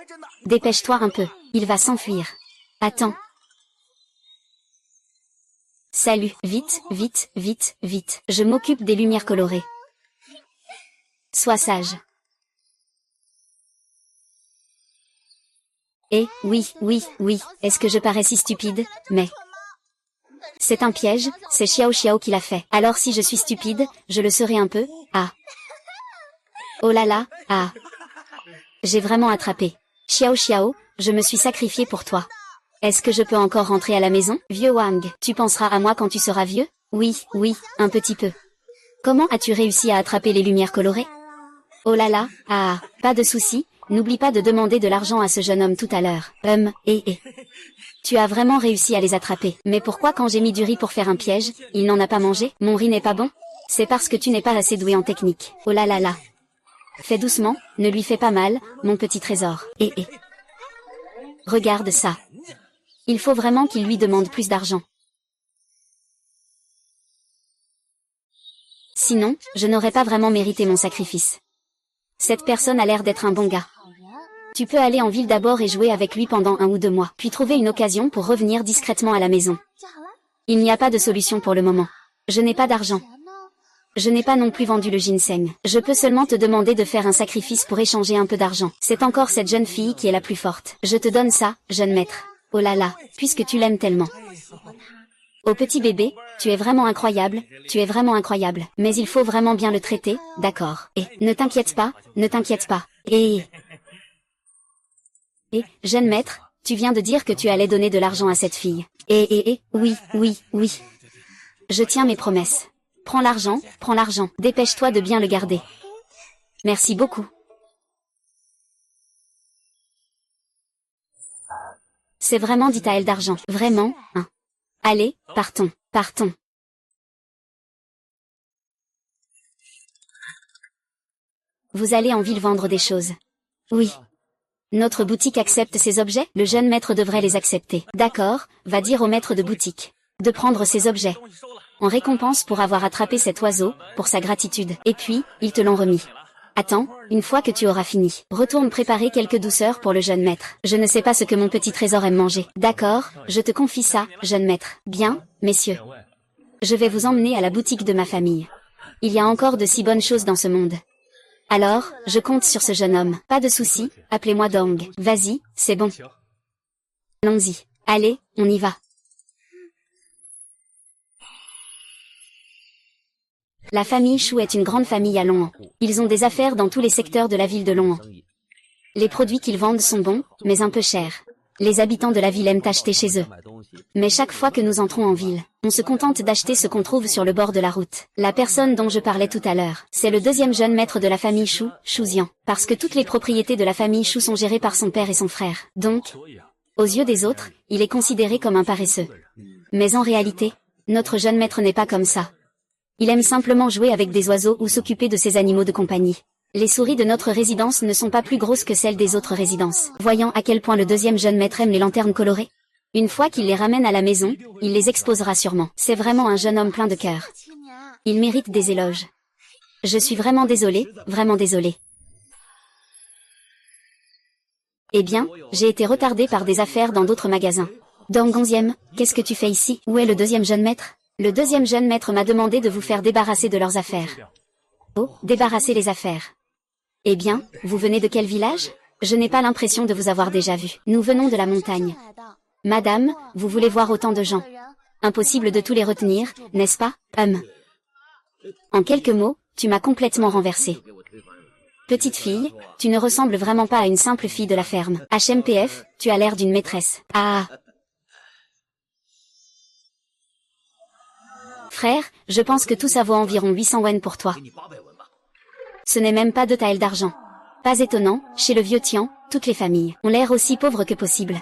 Dépêche-toi un peu, il va s'enfuir. Attends. Salut, vite, vite, vite, vite. Je m'occupe des lumières colorées. Sois sage. Oui, oui, oui, est-ce que je parais si stupide? Mais... c'est un piège, c'est Xiao Xiao qui l'a fait. Alors si je suis stupide, je le serai un peu? Ah. Oh là là, ah. J'ai vraiment attrapé. Xiao Xiao, je me suis sacrifié pour toi. Est-ce que je peux encore rentrer à la maison? Vieux Wang, tu penseras à moi quand tu seras vieux? Oui, oui, un petit peu. Comment as-tu réussi à attraper les lumières colorées? Oh là là, ah, pas de souci. N'oublie pas de demander de l'argent à ce jeune homme tout à l'heure. Tu as vraiment réussi à les attraper. Mais pourquoi quand j'ai mis du riz pour faire un piège, il n'en a pas mangé? Mon riz n'est pas bon? C'est parce que tu n'es pas assez doué en technique. Oh là là là. Fais doucement, ne lui fais pas mal, mon petit trésor. Regarde ça. Il faut vraiment qu'il lui demande plus d'argent. Sinon, je n'aurais pas vraiment mérité mon sacrifice. Cette personne a l'air d'être un bon gars. Tu peux aller en ville d'abord et jouer avec lui pendant 1 ou 2 mois, puis trouver une occasion pour revenir discrètement à la maison. Il n'y a pas de solution pour le moment. Je n'ai pas d'argent. Je n'ai pas non plus vendu le ginseng. Je peux seulement te demander de faire un sacrifice pour échanger un peu d'argent. C'est encore cette jeune fille qui est la plus forte. Je te donne ça, jeune maître. Oh là là, puisque tu l'aimes tellement. Oh petit bébé, tu es vraiment incroyable, tu es vraiment incroyable. Mais il faut vraiment bien le traiter, d'accord. Ne t'inquiète pas, ne t'inquiète pas. Jeune maître, tu viens de dire que tu allais donner de l'argent à cette fille. Oui, oui, oui. Je tiens mes promesses. Prends l'argent, dépêche-toi de bien le garder. Merci beaucoup. C'est vraiment 10 taels d'argent, vraiment, hein. Allez, partons, partons. Vous allez en ville vendre des choses. Oui. Notre boutique accepte ces objets? Le jeune maître devrait les accepter. D'accord, va dire au maître de boutique de prendre ces objets. En récompense pour avoir attrapé cet oiseau, pour sa gratitude. Et puis, ils te l'ont remis. Attends, une fois que tu auras fini, retourne préparer quelques douceurs pour le jeune maître. Je ne sais pas ce que mon petit trésor aime manger. D'accord, je te confie ça, jeune maître. Bien, messieurs. Je vais vous emmener à la boutique de ma famille. Il y a encore de si bonnes choses dans ce monde. Alors, je compte sur ce jeune homme. Pas de souci, appelez-moi Dong. Vas-y, c'est bon. Allons-y. Allez, on y va. La famille Chou est une grande famille à Longan. Ils ont des affaires dans tous les secteurs de la ville de Longan. Les produits qu'ils vendent sont bons, mais un peu chers. Les habitants de la ville aiment acheter chez eux. Mais chaque fois que nous entrons en ville, on se contente d'acheter ce qu'on trouve sur le bord de la route. La personne dont je parlais tout à l'heure, c'est le deuxième jeune maître de la famille Chou, Chouzian. Parce que toutes les propriétés de la famille Chou sont gérées par son père et son frère. Donc, aux yeux des autres, il est considéré comme un paresseux. Mais en réalité, notre jeune maître n'est pas comme ça. Il aime simplement jouer avec des oiseaux ou s'occuper de ses animaux de compagnie. Les souris de notre résidence ne sont pas plus grosses que celles des autres résidences. Voyant à quel point le deuxième jeune maître aime les lanternes colorées. Une fois qu'il les ramène à la maison, il les exposera sûrement. C'est vraiment un jeune homme plein de cœur. Il mérite des éloges. Je suis vraiment désolée, vraiment désolée. Eh bien, j'ai été retardée par des affaires dans d'autres magasins. Dong 11e, qu'est-ce que tu fais ici? Où est le deuxième jeune maître? Le deuxième jeune maître m'a demandé de vous faire débarrasser de leurs affaires. Oh, débarrasser les affaires. Eh bien, vous venez de quel village? Je n'ai pas l'impression de vous avoir déjà vu. Nous venons de la montagne. Madame, vous voulez voir autant de gens. Impossible de tous les retenir, n'est-ce pas? En quelques mots, tu m'as complètement renversé. Petite fille, tu ne ressembles vraiment pas à une simple fille de la ferme. HMPF, tu as l'air d'une maîtresse. Ah. Frère, je pense que tout ça vaut environ 800 wen pour toi. Ce n'est même pas 2 taels d'argent. Pas étonnant, chez le vieux Tian, toutes les familles ont l'air aussi pauvres que possible.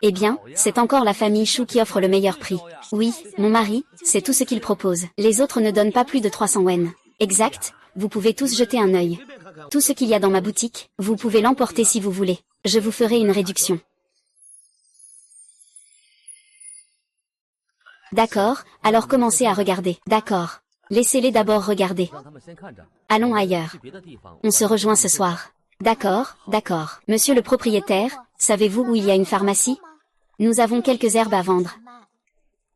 Eh bien, c'est encore la famille Chou qui offre le meilleur prix. Oui, mon mari, c'est tout ce qu'il propose. Les autres ne donnent pas plus de 300 wen. Exact, vous pouvez tous jeter un œil. Tout ce qu'il y a dans ma boutique, vous pouvez l'emporter si vous voulez. Je vous ferai une réduction. D'accord, alors commencez à regarder. D'accord. Laissez-les d'abord regarder. Allons ailleurs. On se rejoint ce soir. D'accord, d'accord. Monsieur le propriétaire, savez-vous où il y a une pharmacie? Nous avons quelques herbes à vendre.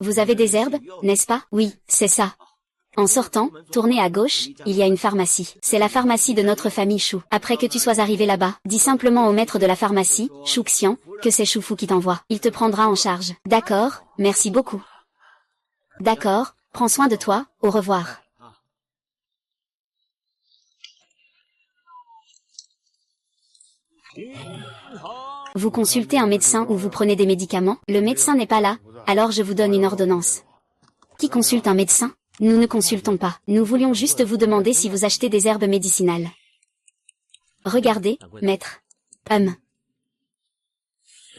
Vous avez des herbes, n'est-ce pas? Oui, c'est ça. En sortant, tournez à gauche, il y a une pharmacie. C'est la pharmacie de notre famille Chou. Après que tu sois arrivé là-bas, dis simplement au maître de la pharmacie, Chou Xian, que c'est Chou Fu qui t'envoie. Il te prendra en charge. D'accord, merci beaucoup. D'accord, prends soin de toi, au revoir. Vous consultez un médecin ou vous prenez des médicaments? Le médecin n'est pas là, alors je vous donne une ordonnance. Qui consulte un médecin? Nous ne consultons pas. Nous voulions juste vous demander si vous achetez des herbes médicinales. Regardez, maître.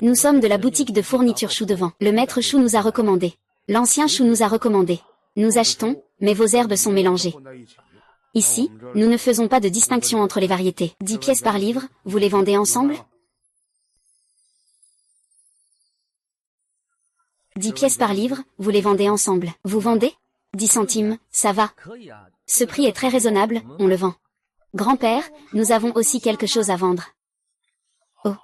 Nous sommes de la boutique de fourniture Chou devant. Le maître Chou nous a recommandé. L'ancien Chou nous a recommandé. Nous achetons, mais vos herbes sont mélangées. Ici, nous ne faisons pas de distinction entre les variétés. 10 pièces par livre, vous les vendez ensemble? 10 pièces par livre, vous les vendez ensemble. Vous vendez? 10 centimes, ça va. Ce prix est très raisonnable, on le vend. Grand-père, nous avons aussi quelque chose à vendre. Oh.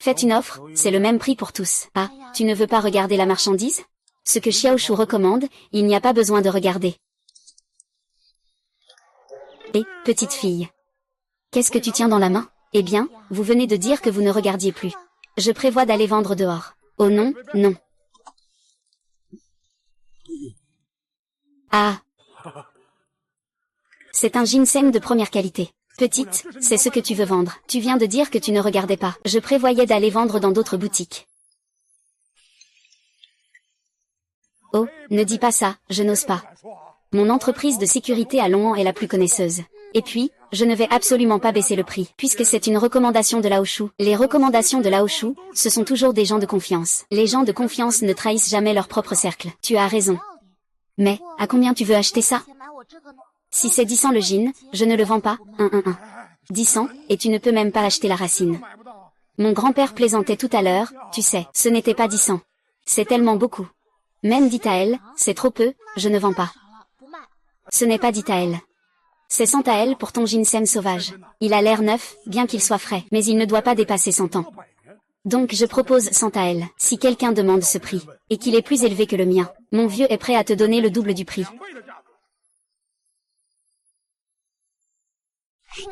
Faites une offre, c'est le même prix pour tous. Ah, tu ne veux pas regarder la marchandise? Ce que Xiao Chou recommande, il n'y a pas besoin de regarder. Et, petite fille. Qu'est-ce que tu tiens dans la main? Eh bien, vous venez de dire que vous ne regardiez plus. Je prévois d'aller vendre dehors. Oh non, non. Ah. C'est un ginseng de première qualité. Petite, c'est ce que tu veux vendre. Tu viens de dire que tu ne regardais pas. Je prévoyais d'aller vendre dans d'autres boutiques. Oh, ne dis pas ça, je n'ose pas. Mon entreprise de sécurité à Longan est la plus connaisseuse. Et puis, je ne vais absolument pas baisser le prix, puisque c'est une recommandation de Lao Chou. Les recommandations de Lao Chou, ce sont toujours des gens de confiance. Les gens de confiance ne trahissent jamais leur propre cercle. Tu as raison. Mais, à combien tu veux acheter ça? Si c'est 10 cents le gin, je ne le vends pas, 10 cents, et tu ne peux même pas acheter la racine. Mon grand-père plaisantait tout à l'heure, tu sais, ce n'était pas 10 cents. C'est tellement beaucoup. Même dit à elle, c'est trop peu, je ne vends pas. Ce n'est pas dit à elle. C'est Santael pour ton ginseng sauvage. Il a l'air neuf, bien qu'il soit frais, mais il ne doit pas dépasser 100 ans. Donc je propose Santael. Si quelqu'un demande ce prix, et qu'il est plus élevé que le mien, mon vieux est prêt à te donner le double du prix.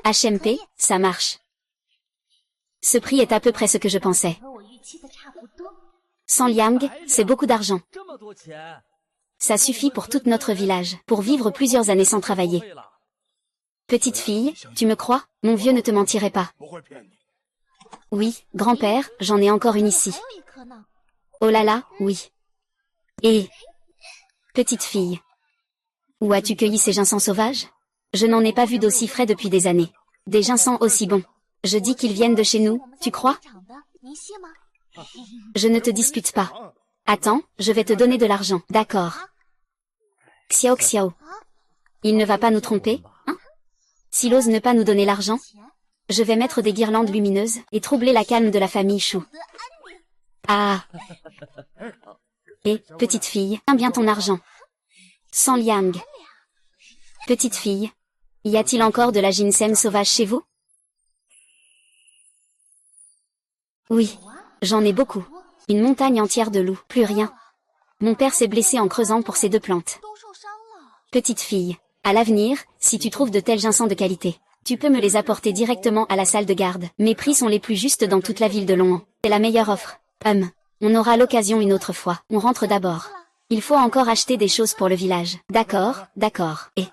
HMP, ça marche. Ce prix est à peu près ce que je pensais. 100 liang, c'est beaucoup d'argent. Ça suffit pour tout notre village, pour vivre plusieurs années sans travailler. Petite fille, tu me crois? Mon vieux ne te mentirait pas. Oui, grand-père, j'en ai encore une ici. Oh là là, oui. Et... petite fille. Où as-tu cueilli ces ginseng sauvages? Je n'en ai pas vu d'aussi frais depuis des années. Des ginseng aussi bons. Je dis qu'ils viennent de chez nous, tu crois? Je ne te dispute pas. Attends, je vais te donner de l'argent, d'accord. Xiao Xiao. Il ne va pas nous tromper, hein? S'il ose ne pas nous donner l'argent, je vais mettre des guirlandes lumineuses et troubler la calme de la famille Chou. Ah. Et, petite fille, tiens bien ton argent. 100 liang. Petite fille, y a-t-il encore de la ginseng sauvage chez vous? Oui, j'en ai beaucoup. Une montagne entière de loups, plus rien. Mon père s'est blessé en creusant pour ces 2 plantes. Petite fille, à l'avenir, si tu trouves de tels ginseng de qualité, tu peux me les apporter directement à la salle de garde. Mes prix sont les plus justes dans toute la ville de Long'an. C'est la meilleure offre. On aura l'occasion une autre fois. On rentre d'abord. Il faut encore acheter des choses pour le village. D'accord, d'accord. Et...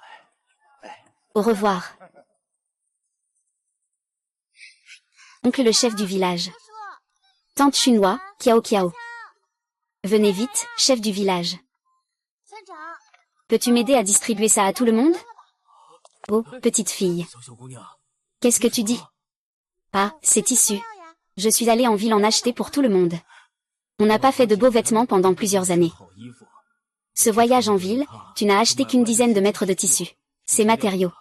au revoir. Oncle le chef du village. Tante Chunhua, Kiao Kiao. Venez vite, chef du village. Peux-tu m'aider à distribuer ça à tout le monde? Oh, petite fille. Qu'est-ce que tu dis? Ah, c'est tissu. Je suis allée en ville en acheter pour tout le monde. On n'a pas fait de beaux vêtements pendant plusieurs années. Ce voyage en ville, tu n'as acheté qu'une dizaine de mètres de tissu. Ces matériaux.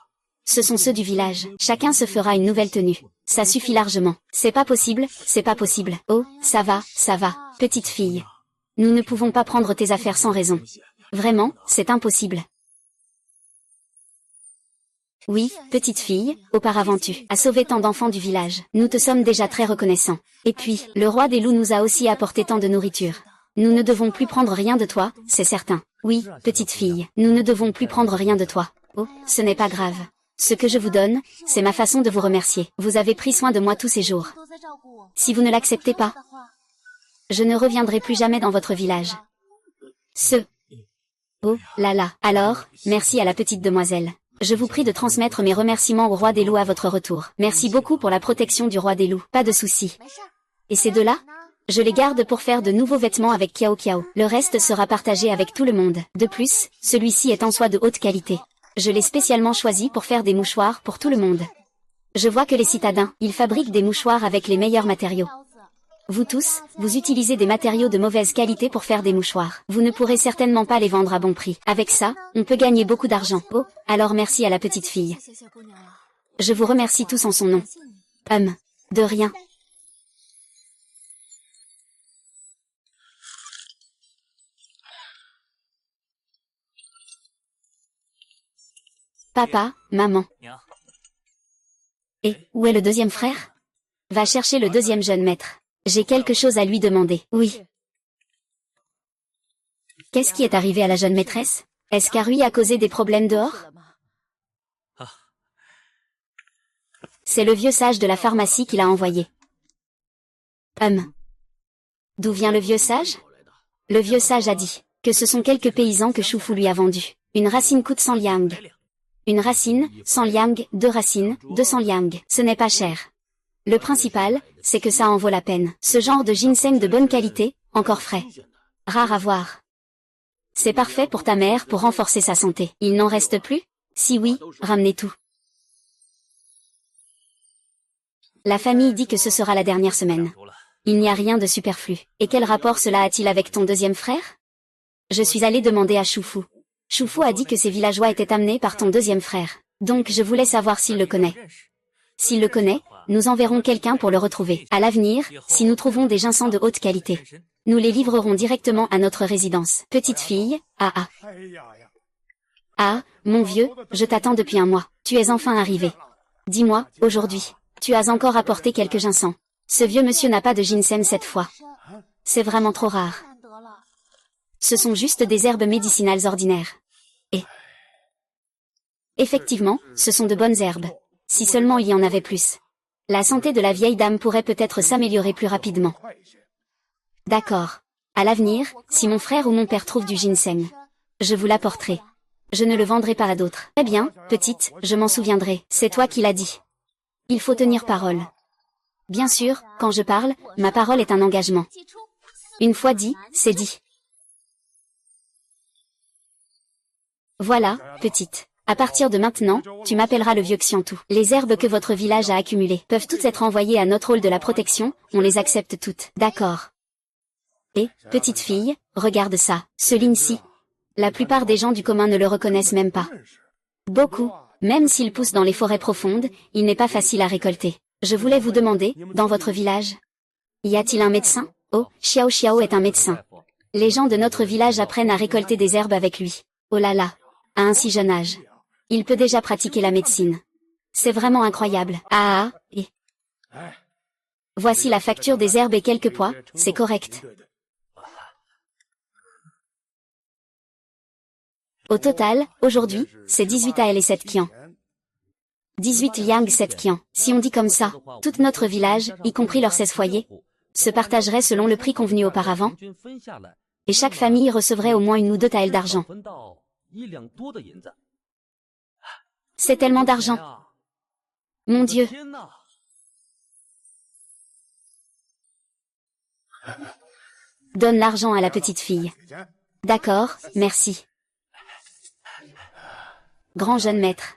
Ce sont ceux du village. Chacun se fera une nouvelle tenue. Ça suffit largement. C'est pas possible, c'est pas possible. Oh, ça va, petite fille. Nous ne pouvons pas prendre tes affaires sans raison. Vraiment, c'est impossible. Oui, petite fille, auparavant tu as sauvé tant d'enfants du village. Nous te sommes déjà très reconnaissants. Et puis, le roi des loups nous a aussi apporté tant de nourriture. Nous ne devons plus prendre rien de toi, c'est certain. Oui, petite fille, nous ne devons plus prendre rien de toi. Oh, ce n'est pas grave. Ce que je vous donne, c'est ma façon de vous remercier. Vous avez pris soin de moi tous ces jours. Si vous ne l'acceptez pas, je ne reviendrai plus jamais dans votre village. Oh là là. Alors, merci à la petite demoiselle. Je vous prie de transmettre mes remerciements au roi des loups à votre retour. Merci beaucoup pour la protection du roi des loups. Pas de souci. Et ces deux-là? Je les garde pour faire de nouveaux vêtements avec Kiao Kiao. Le reste sera partagé avec tout le monde. De plus, celui-ci est en soie de haute qualité. Je l'ai spécialement choisi pour faire des mouchoirs pour tout le monde. Je vois que les citadins, ils fabriquent des mouchoirs avec les meilleurs matériaux. Vous tous, vous utilisez des matériaux de mauvaise qualité pour faire des mouchoirs. Vous ne pourrez certainement pas les vendre à bon prix. Avec ça, on peut gagner beaucoup d'argent. Oh, alors merci à la petite fille. Je vous remercie tous en son nom. De rien. Papa, maman. Et, où est le deuxième frère? Va chercher le deuxième jeune maître. J'ai quelque chose à lui demander. Oui. Qu'est-ce qui est arrivé à la jeune maîtresse? Est-ce qu'Arui a causé des problèmes dehors? C'est le vieux sage de la pharmacie qui l'a envoyé. D'où vient le vieux sage? Le vieux sage a dit que ce sont quelques paysans que Shufu lui a vendus. Une racine coûte 100 liang. Une racine, 100 liang, 2 racines, 200 liang. Ce n'est pas cher. Le principal, c'est que ça en vaut la peine. Ce genre de ginseng de bonne qualité, encore frais. Rare à voir. C'est parfait pour ta mère pour renforcer sa santé. Il n'en reste plus? Si oui, ramenez tout. La famille dit que ce sera la dernière semaine. Il n'y a rien de superflu. Et quel rapport cela a-t-il avec ton deuxième frère? Je suis allée demander à Shufu. Shufu a dit que ces villageois étaient amenés par ton deuxième frère. Donc je voulais savoir s'il le connaît. S'il le connaît, nous enverrons quelqu'un pour le retrouver. À l'avenir, si nous trouvons des ginseng de haute qualité, nous les livrerons directement à notre résidence. Petite fille, Ah, mon vieux, je t'attends depuis un mois. Tu es enfin arrivé. Dis-moi, aujourd'hui, tu as encore apporté quelques ginseng. Ce vieux monsieur n'a pas de ginseng cette fois. C'est vraiment trop rare. Ce sont juste des herbes médicinales ordinaires. Et effectivement, ce sont de bonnes herbes. Si seulement il y en avait plus. La santé de la vieille dame pourrait peut-être s'améliorer plus rapidement. D'accord. À l'avenir, si mon frère ou mon père trouve du ginseng, je vous l'apporterai. Je ne le vendrai pas à d'autres. Eh bien, petite, je m'en souviendrai. C'est toi qui l'as dit. Il faut tenir parole. Bien sûr, quand je parle, ma parole est un engagement. Une fois dit, c'est dit. Voilà, petite. À partir de maintenant, tu m'appelleras le vieux Xiantou. Les herbes que votre village a accumulées peuvent toutes être envoyées à notre hall de la protection, on les accepte toutes. D'accord. Et, petite fille, regarde ça, ce lin-ci. La plupart des gens du commun ne le reconnaissent même pas. Beaucoup, même s'il pousse dans les forêts profondes, il n'est pas facile à récolter. Je voulais vous demander, dans votre village, y a-t-il un médecin? Oh, Xiao Xiao est un médecin. Les gens de notre village apprennent à récolter des herbes avec lui. Oh là là, à un si jeune âge. Il peut déjà pratiquer la médecine. C'est vraiment incroyable. Ah ah, et... Voici la facture des herbes et quelques pois, c'est correct. Au total, aujourd'hui, c'est 18 AL et 7 Qian. 18 Liang 7 Qian. Si on dit comme ça, tout notre village, y compris leurs 16 foyers, se partagerait selon le prix convenu auparavant, et chaque famille recevrait au moins 1 ou 2 taels d'argent. C'est tellement d'argent. Mon Dieu. Donne l'argent à la petite fille. D'accord, merci. Grand jeune maître,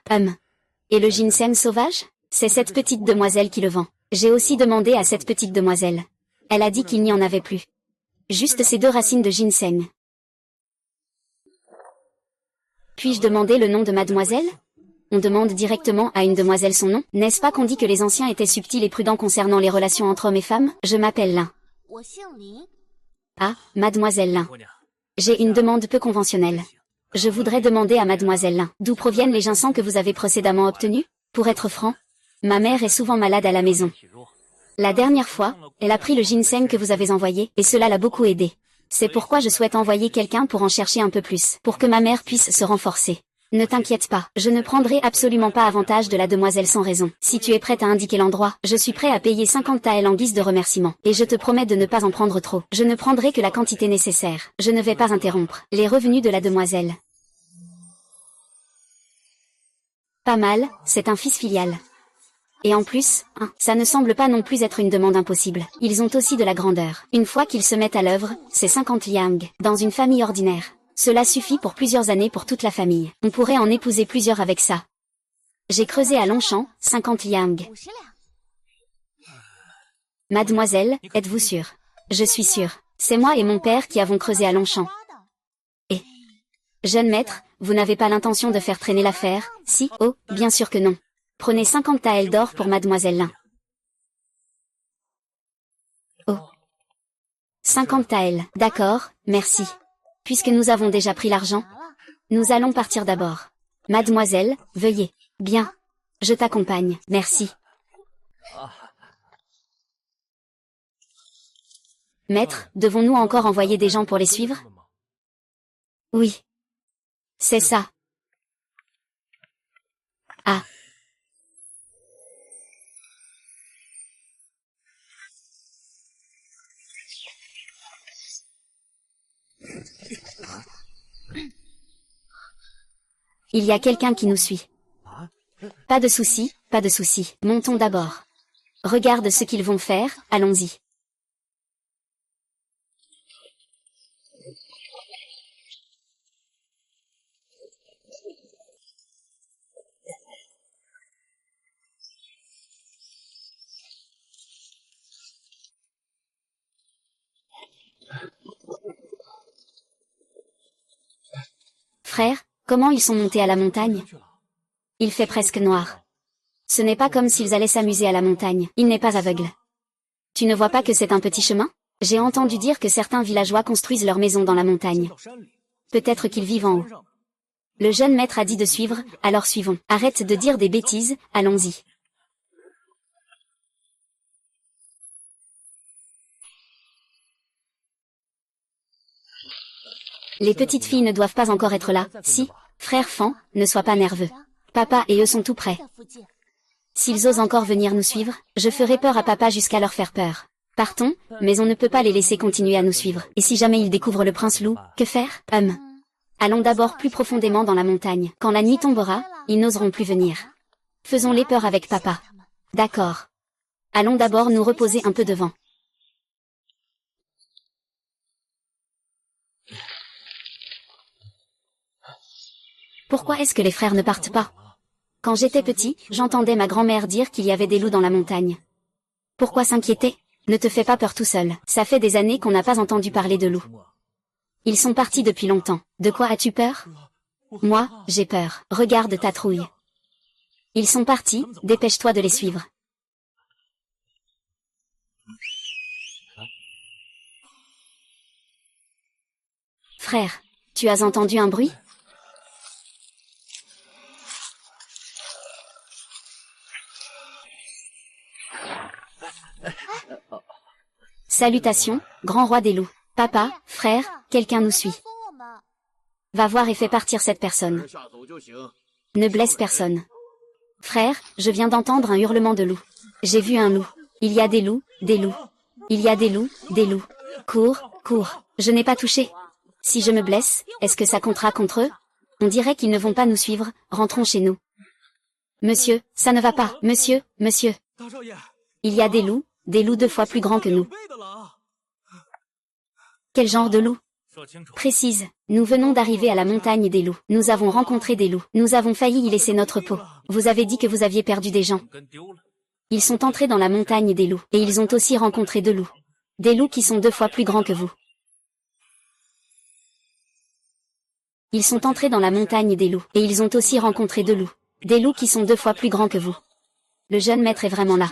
Et le ginseng sauvage? C'est cette petite demoiselle qui le vend. J'ai aussi demandé à cette petite demoiselle. Elle a dit qu'il n'y en avait plus. Juste ces 2 racines de ginseng. Puis-je demander le nom de mademoiselle? On demande directement à une demoiselle son nom. N'est-ce pas qu'on dit que les anciens étaient subtils et prudents concernant les relations entre hommes et femmes? Je m'appelle Lin. Ah, mademoiselle Lin. J'ai une demande peu conventionnelle. Je voudrais demander à mademoiselle Lin, d'où proviennent les ginseng que vous avez précédemment obtenus? Pour être franc, ma mère est souvent malade à la maison. La dernière fois, elle a pris le ginseng que vous avez envoyé, et cela l'a beaucoup aidée. C'est pourquoi je souhaite envoyer quelqu'un pour en chercher un peu plus, pour que ma mère puisse se renforcer. Ne t'inquiète pas, je ne prendrai absolument pas avantage de la demoiselle sans raison. Si tu es prête à indiquer l'endroit, je suis prêt à payer 50 taels en guise de remerciement. Et je te promets de ne pas en prendre trop. Je ne prendrai que la quantité nécessaire. Je ne vais pas interrompre les revenus de la demoiselle. Pas mal, c'est un fils filial. Et en plus, ça ne semble pas non plus être une demande impossible. Ils ont aussi de la grandeur. Une fois qu'ils se mettent à l'œuvre, c'est 50 liang, dans une famille ordinaire. Cela suffit pour plusieurs années pour toute la famille. On pourrait en épouser plusieurs avec ça. J'ai creusé à Longchamp, 50 liang. Mademoiselle, êtes-vous sûre? Je suis sûre. C'est moi et mon père qui avons creusé à Longchamp. Et... Jeune maître, vous n'avez pas l'intention de faire traîner l'affaire, si? Oh, bien sûr que non. Prenez 50 taels d'or pour mademoiselle Lin. Oh. 50 taels, d'accord, merci. Puisque nous avons déjà pris l'argent, nous allons partir d'abord. Mademoiselle, veuillez. Bien. Je t'accompagne, merci. Maître, devons-nous encore envoyer des gens pour les suivre? Oui. C'est ça. Ah. Il y a quelqu'un qui nous suit. Pas de souci, pas de souci. Montons d'abord. Regarde ce qu'ils vont faire, allons-y. Frère, comment ils sont montés à la montagne? Il fait presque noir. Ce n'est pas comme s'ils allaient s'amuser à la montagne. Il n'est pas aveugle. Tu ne vois pas que c'est un petit chemin? J'ai entendu dire que certains villageois construisent leurs maisons dans la montagne. Peut-être qu'ils vivent en haut. Le jeune maître a dit de suivre, alors suivons. Arrête de dire des bêtises, allons-y. Les petites filles ne doivent pas encore être là, si, frère Fan, ne sois pas nerveux. Papa et eux sont tout prêts. S'ils osent encore venir nous suivre, je ferai peur à papa jusqu'à leur faire peur. Partons, mais on ne peut pas les laisser continuer à nous suivre. Et si jamais ils découvrent le prince loup, que faire? Allons d'abord plus profondément dans la montagne. Quand la nuit tombera, ils n'oseront plus venir. Faisons-les peur avec papa. D'accord. Allons d'abord nous reposer un peu devant. Pourquoi est-ce que les frères ne partent pas? Quand j'étais petit, j'entendais ma grand-mère dire qu'il y avait des loups dans la montagne. Pourquoi s'inquiéter? Ne te fais pas peur tout seul. Ça fait des années qu'on n'a pas entendu parler de loups. Ils sont partis depuis longtemps. De quoi as-tu peur? Moi, j'ai peur. Regarde ta trouille. Ils sont partis, dépêche-toi de les suivre. Frère, tu as entendu un bruit? Salutations, grand roi des loups. Papa, frère, quelqu'un nous suit. Va voir et fais partir cette personne. Ne blesse personne. Frère, je viens d'entendre un hurlement de loup. J'ai vu un loup. Il y a des loups, des loups. Il y a des loups, des loups. Cours, cours. Je n'ai pas touché. Si je me blesse, est-ce que ça comptera contre eux? On dirait qu'ils ne vont pas nous suivre, rentrons chez nous. Monsieur, ça ne va pas. Monsieur, monsieur. Il y a des loups 2 fois plus grands que nous. Quel genre de loup? Précise. Nous venons d'arriver à la montagne des loups. Nous avons rencontré des loups. Nous avons failli y laisser notre peau. Vous avez dit que vous aviez perdu des gens. Ils sont entrés dans la montagne des loups. Et ils ont aussi rencontré 2 loups. Des loups qui sont 2 fois plus grands que vous. Ils sont entrés dans la montagne des loups. Et ils ont aussi rencontré 2 loups. Des loups qui sont 2 fois plus grands que vous. Le jeune maître est vraiment là.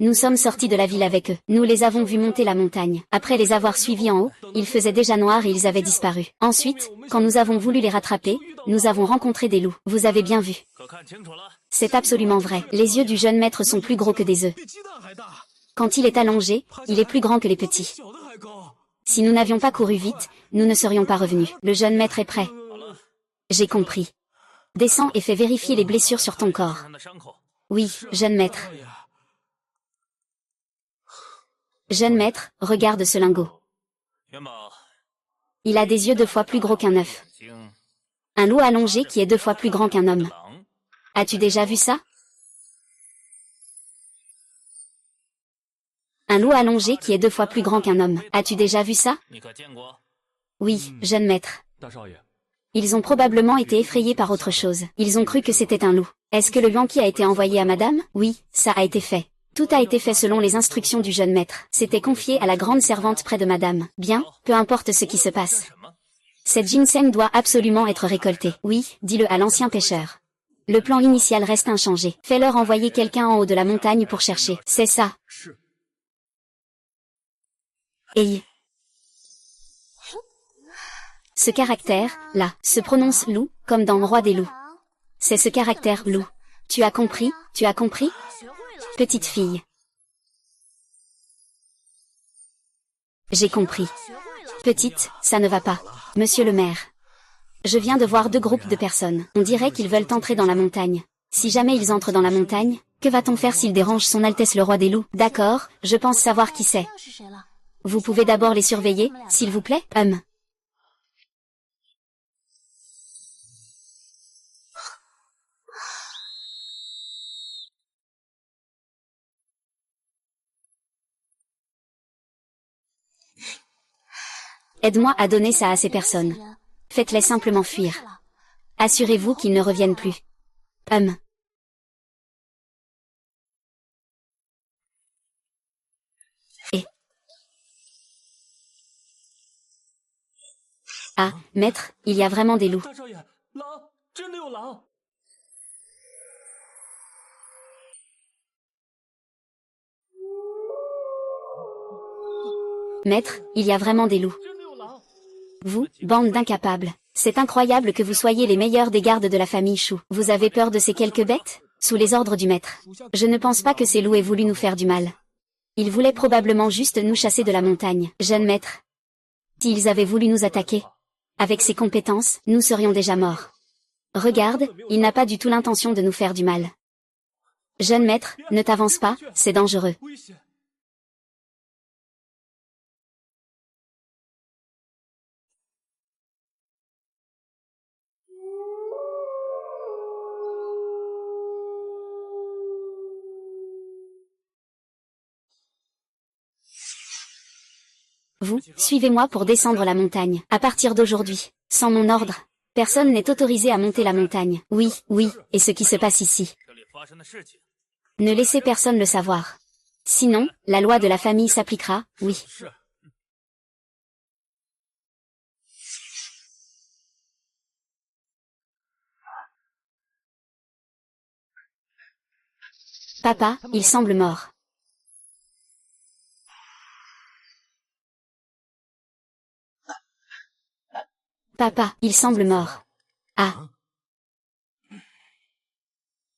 Nous sommes sortis de la ville avec eux. Nous les avons vus monter la montagne. Après les avoir suivis en haut, il faisait déjà noir et ils avaient disparu. Ensuite, quand nous avons voulu les rattraper, nous avons rencontré des loups. Vous avez bien vu. C'est absolument vrai. Les yeux du jeune maître sont plus gros que des œufs. Quand il est allongé, il est plus grand que les petits. Si nous n'avions pas couru vite, nous ne serions pas revenus. Le jeune maître est prêt. J'ai compris. Descends et fais vérifier les blessures sur ton corps. Oui, jeune maître. Jeune maître, regarde ce lingot. Il a des yeux 2 fois plus gros qu'un œuf. Un loup allongé qui est 2 fois plus grand qu'un homme. As-tu déjà vu ça? Un loup allongé qui est 2 fois plus grand qu'un homme. As-tu déjà vu ça? Oui, jeune maître. Ils ont probablement été effrayés par autre chose. Ils ont cru que c'était un loup. Est-ce que le Yankee a été envoyé à madame? Oui, ça a été fait. Tout a été fait selon les instructions du jeune maître. C'était confié à la grande servante près de madame. Bien, peu importe ce qui se passe. Cette ginseng doit absolument être récoltée. Oui, dis-le à l'ancien pêcheur. Le plan initial reste inchangé. Fais-leur envoyer quelqu'un en haut de la montagne pour chercher. C'est ça. Et ce caractère, là, se prononce loup, comme dans Roi des loups. C'est ce caractère loup. Tu as compris? Tu as compris? Petite fille. J'ai compris. Petite, ça ne va pas. Monsieur le maire. Je viens de voir 2 groupes de personnes. On dirait qu'ils veulent entrer dans la montagne. Si jamais ils entrent dans la montagne, que va-t-on faire s'ils dérangent son Altesse le roi des loups? D'accord, je pense savoir qui c'est. Vous pouvez d'abord les surveiller, s'il vous plaît? Aide-moi à donner ça à ces personnes. Faites-les simplement fuir. Assurez-vous qu'ils ne reviennent plus. Et... Ah, maître, il y a vraiment des loups. Maître, il y a vraiment des loups. Vous, bande d'incapables. C'est incroyable que vous soyez les meilleurs des gardes de la famille Chou. Vous avez peur de ces quelques bêtes? Sous les ordres du maître. Je ne pense pas que ces loups aient voulu nous faire du mal. Ils voulaient probablement juste nous chasser de la montagne. Jeune maître. S'ils avaient voulu nous attaquer, avec ses compétences, nous serions déjà morts. Regarde, il n'a pas du tout l'intention de nous faire du mal. Jeune maître, ne t'avance pas, c'est dangereux. Vous, suivez-moi pour descendre la montagne. À partir d'aujourd'hui, sans mon ordre, personne n'est autorisé à monter la montagne. Oui, oui, et ce qui se passe ici. Ne laissez personne le savoir. Sinon, la loi de la famille s'appliquera, oui. Papa, il semble mort. Papa, il semble mort. Ah.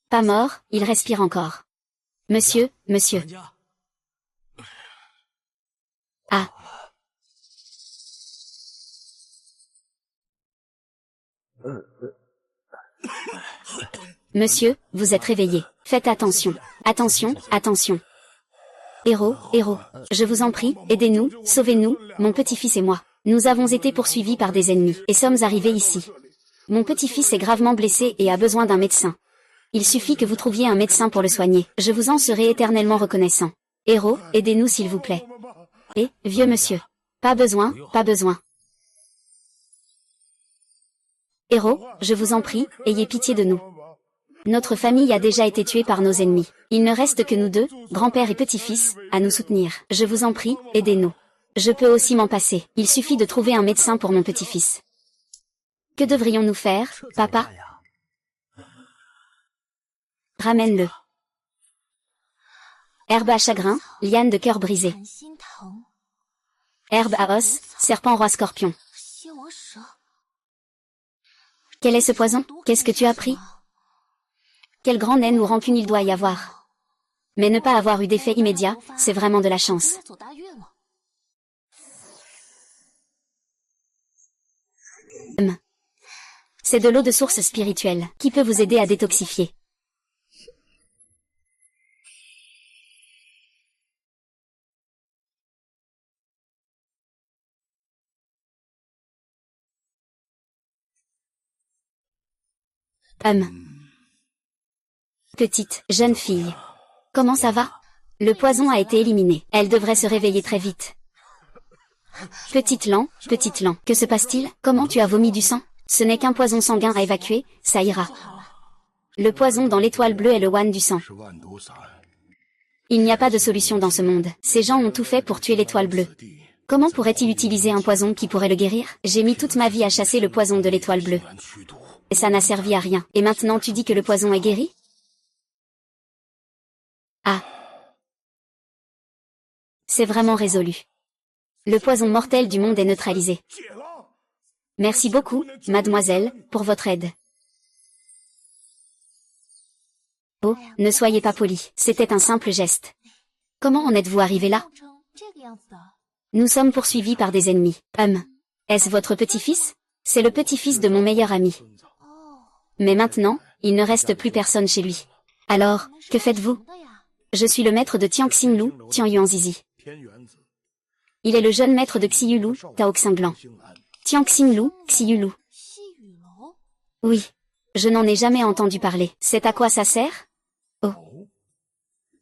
Pas mort, il respire encore. Monsieur, monsieur. Ah. Monsieur, vous êtes réveillé. Faites attention. Attention, attention. Héros, héros. Je vous en prie, aidez-nous, sauvez-nous, mon petit-fils et moi. Nous avons été poursuivis par des ennemis, et sommes arrivés ici. Mon petit-fils est gravement blessé et a besoin d'un médecin. Il suffit que vous trouviez un médecin pour le soigner. Je vous en serai éternellement reconnaissant. Héros, aidez-nous s'il vous plaît. Et, vieux monsieur. Pas besoin, pas besoin. Héros, je vous en prie, ayez pitié de nous. Notre famille a déjà été tuée par nos ennemis. Il ne reste que nous deux, grand-père et petit-fils, à nous soutenir. Je vous en prie, aidez-nous. Je peux aussi m'en passer. Il suffit de trouver un médecin pour mon petit-fils. Que devrions-nous faire, papa? Ramène-le. Herbe à chagrin, liane de cœur brisé. Herbe à os, serpent roi scorpion. Quel est ce poison? Qu'est-ce que tu as pris? Quelle grande haine ou rancune il doit y avoir. Mais ne pas avoir eu d'effet immédiat, c'est vraiment de la chance. C'est de l'eau de source spirituelle, qui peut vous aider à détoxifier. Petite, jeune fille. Comment ça va? Le poison a été éliminé. Elle devrait se réveiller très vite. Petite Lan, que se passe-t-il? Comment tu as vomi du sang? Ce n'est qu'un poison sanguin à évacuer, ça ira. Le poison dans l'étoile bleue est le Wan du sang. Il n'y a pas de solution dans ce monde. Ces gens ont tout fait pour tuer l'étoile bleue. Comment pourrait-il utiliser un poison qui pourrait le guérir? J'ai mis toute ma vie à chasser le poison de l'étoile bleue. Et ça n'a servi à rien. Et maintenant tu dis que le poison est guéri? Ah. C'est vraiment résolu. Le poison mortel du monde est neutralisé. Merci beaucoup, mademoiselle, pour votre aide. Oh, ne soyez pas poli, c'était un simple geste. Comment en êtes-vous arrivé là? Nous sommes poursuivis par des ennemis. Est-ce votre petit-fils? C'est le petit-fils de mon meilleur ami. Mais maintenant, il ne reste plus personne chez lui. Alors, que faites-vous? Je suis le maître de Tianxinglu, Tianyuanzizi. Il est le jeune maître de Xiyulu, Taoxinglan. Tianxinglu, Xiyulu. Oui. Je n'en ai jamais entendu parler. C'est à quoi ça sert? Oh.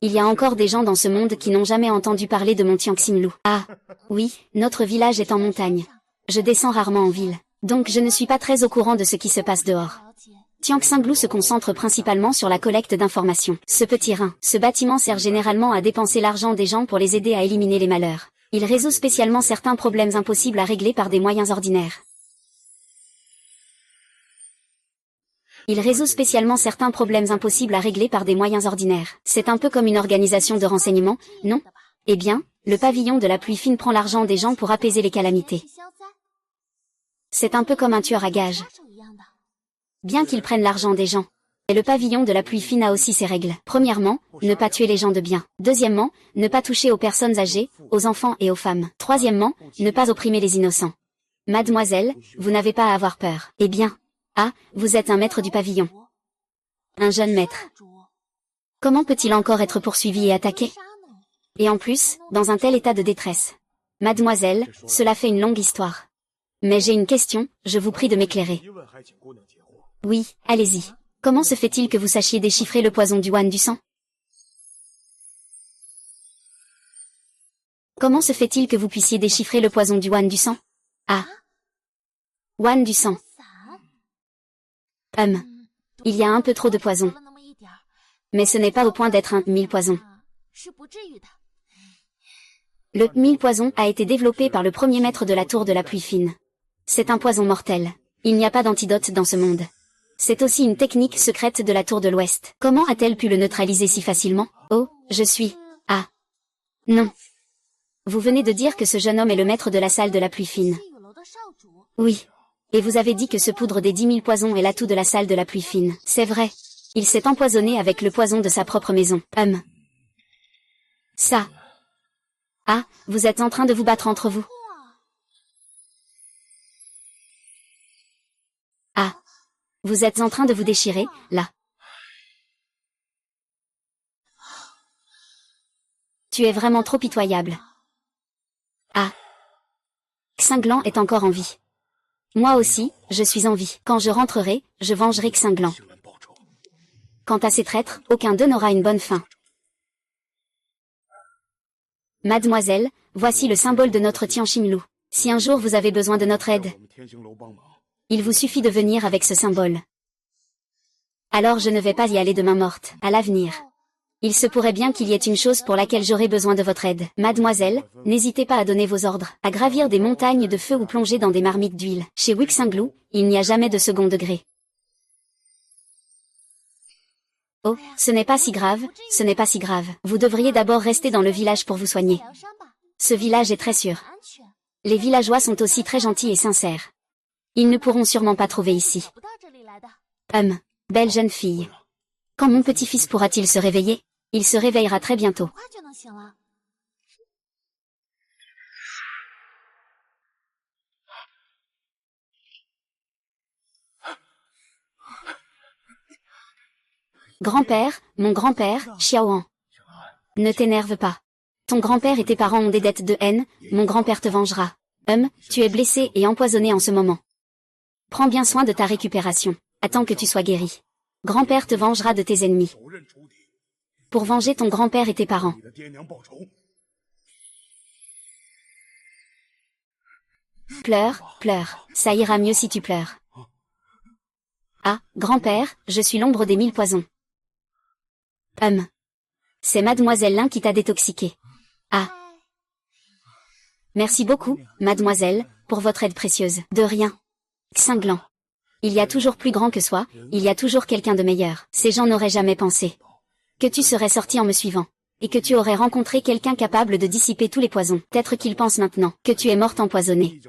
Il y a encore des gens dans ce monde qui n'ont jamais entendu parler de mon Tianxinglu. Ah. Oui, notre village est en montagne. Je descends rarement en ville. Donc je ne suis pas très au courant de ce qui se passe dehors. Tianxinglu se concentre principalement sur la collecte d'informations. Ce petit rein, ce bâtiment sert généralement à dépenser l'argent des gens pour les aider à éliminer les malheurs. Il résout spécialement certains problèmes impossibles à régler par des moyens ordinaires. C'est un peu comme une organisation de renseignement, non? Eh bien, le pavillon de la pluie fine prend l'argent des gens pour apaiser les calamités. C'est un peu comme un tueur à gages. Bien qu'il prenne l'argent des gens. Et le pavillon de la pluie fine a aussi ses règles. Premièrement, ne pas tuer les gens de bien. Deuxièmement, ne pas toucher aux personnes âgées, aux enfants et aux femmes. Troisièmement, ne pas opprimer les innocents. Mademoiselle, vous n'avez pas à avoir peur. Eh bien. Ah, vous êtes un maître du pavillon. Un jeune maître. Comment peut-il encore être poursuivi et attaqué? Et en plus, dans un tel état de détresse. Mademoiselle, cela fait une longue histoire. Mais j'ai une question, je vous prie de m'éclairer. Oui, allez-y. Comment se fait-il que vous sachiez déchiffrer le poison du Wan du sang? Comment se fait-il que vous puissiez déchiffrer le poison du Wan du sang? Ah. Wan du sang. Il y a un peu trop de poison. Mais ce n'est pas au point d'être un mille poison. Le mille poison a été développé par le premier maître de la tour de la pluie fine. C'est un poison mortel. Il n'y a pas d'antidote dans ce monde. C'est aussi une technique secrète de la tour de l'Ouest. Comment a-t-elle pu le neutraliser si facilement? Oh, je suis... Ah. Non. Vous venez de dire que ce jeune homme est le maître de la salle de la pluie fine. Oui. Et vous avez dit que ce poudre des 10 000 poisons est l'atout de la salle de la pluie fine. C'est vrai. Il s'est empoisonné avec le poison de sa propre maison. Ça. Ah, vous êtes en train de vous battre entre vous. Ah. Vous êtes en train de vous déchirer, là. Tu es vraiment trop pitoyable. Ah. Xinglan est encore en vie. Moi aussi, je suis en vie. Quand je rentrerai, je vengerai Xinglan. Quant à ces traîtres, aucun d'eux n'aura une bonne fin. Mademoiselle, voici le symbole de notre Tianxinglu. Si un jour vous avez besoin de notre aide, il vous suffit de venir avec ce symbole. Alors je ne vais pas y aller de main morte, à l'avenir. Il se pourrait bien qu'il y ait une chose pour laquelle j'aurai besoin de votre aide. Mademoiselle, n'hésitez pas à donner vos ordres, à gravir des montagnes de feu ou plonger dans des marmites d'huile. Chez Wixinglu, il n'y a jamais de second degré. Oh, ce n'est pas si grave, ce n'est pas si grave. Vous devriez d'abord rester dans le village pour vous soigner. Ce village est très sûr. Les villageois sont aussi très gentils et sincères. Ils ne pourront sûrement pas trouver ici. Belle jeune fille. Quand mon petit-fils pourra-t-il se réveiller? Il se réveillera très bientôt. Grand-père, mon grand-père, Xiaoan. Ne t'énerve pas. Ton grand-père et tes parents ont des dettes de haine, mon grand-père te vengera. Tu es blessé et empoisonné en ce moment. Prends bien soin de ta récupération. Attends que tu sois guéri. Grand-père te vengera de tes ennemis. Pour venger ton grand-père et tes parents. Pleure, pleure. Ça ira mieux si tu pleures. Ah, grand-père, je suis l'ombre des 1000 poisons. C'est Mademoiselle Lin qui t'a détoxiqué. Ah. Merci beaucoup, mademoiselle, pour votre aide précieuse. De rien. Xinglan. Il y a toujours plus grand que soi, il y a toujours quelqu'un de meilleur. Ces gens n'auraient jamais pensé que tu serais sorti en me suivant, et que tu aurais rencontré quelqu'un capable de dissiper tous les poisons. Peut-être qu'ils pensent maintenant que tu es morte empoisonnée.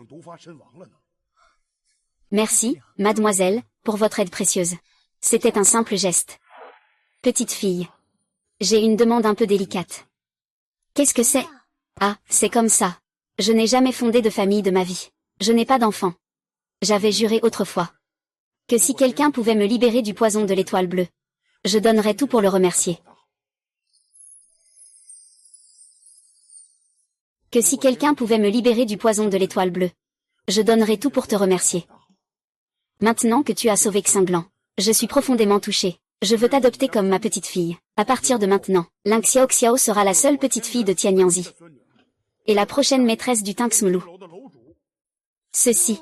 Merci, mademoiselle, pour votre aide précieuse. C'était un simple geste. Petite fille. J'ai une demande un peu délicate. Qu'est-ce que c'est? Ah, c'est comme ça. Je n'ai jamais fondé de famille de ma vie. Je n'ai pas d'enfant. J'avais juré autrefois que si quelqu'un pouvait me libérer du poison de l'étoile bleue, je donnerais tout pour le remercier. Que si quelqu'un pouvait me libérer du poison de l'étoile bleue, je donnerais tout pour te remercier. Maintenant que tu as sauvé Xinglan, je suis profondément touchée. Je veux t'adopter comme ma petite fille. À partir de maintenant, Ling Xiao Xiao sera la seule petite fille de Tianyanzi. Et la prochaine maîtresse du Tanxmulu. Ceci.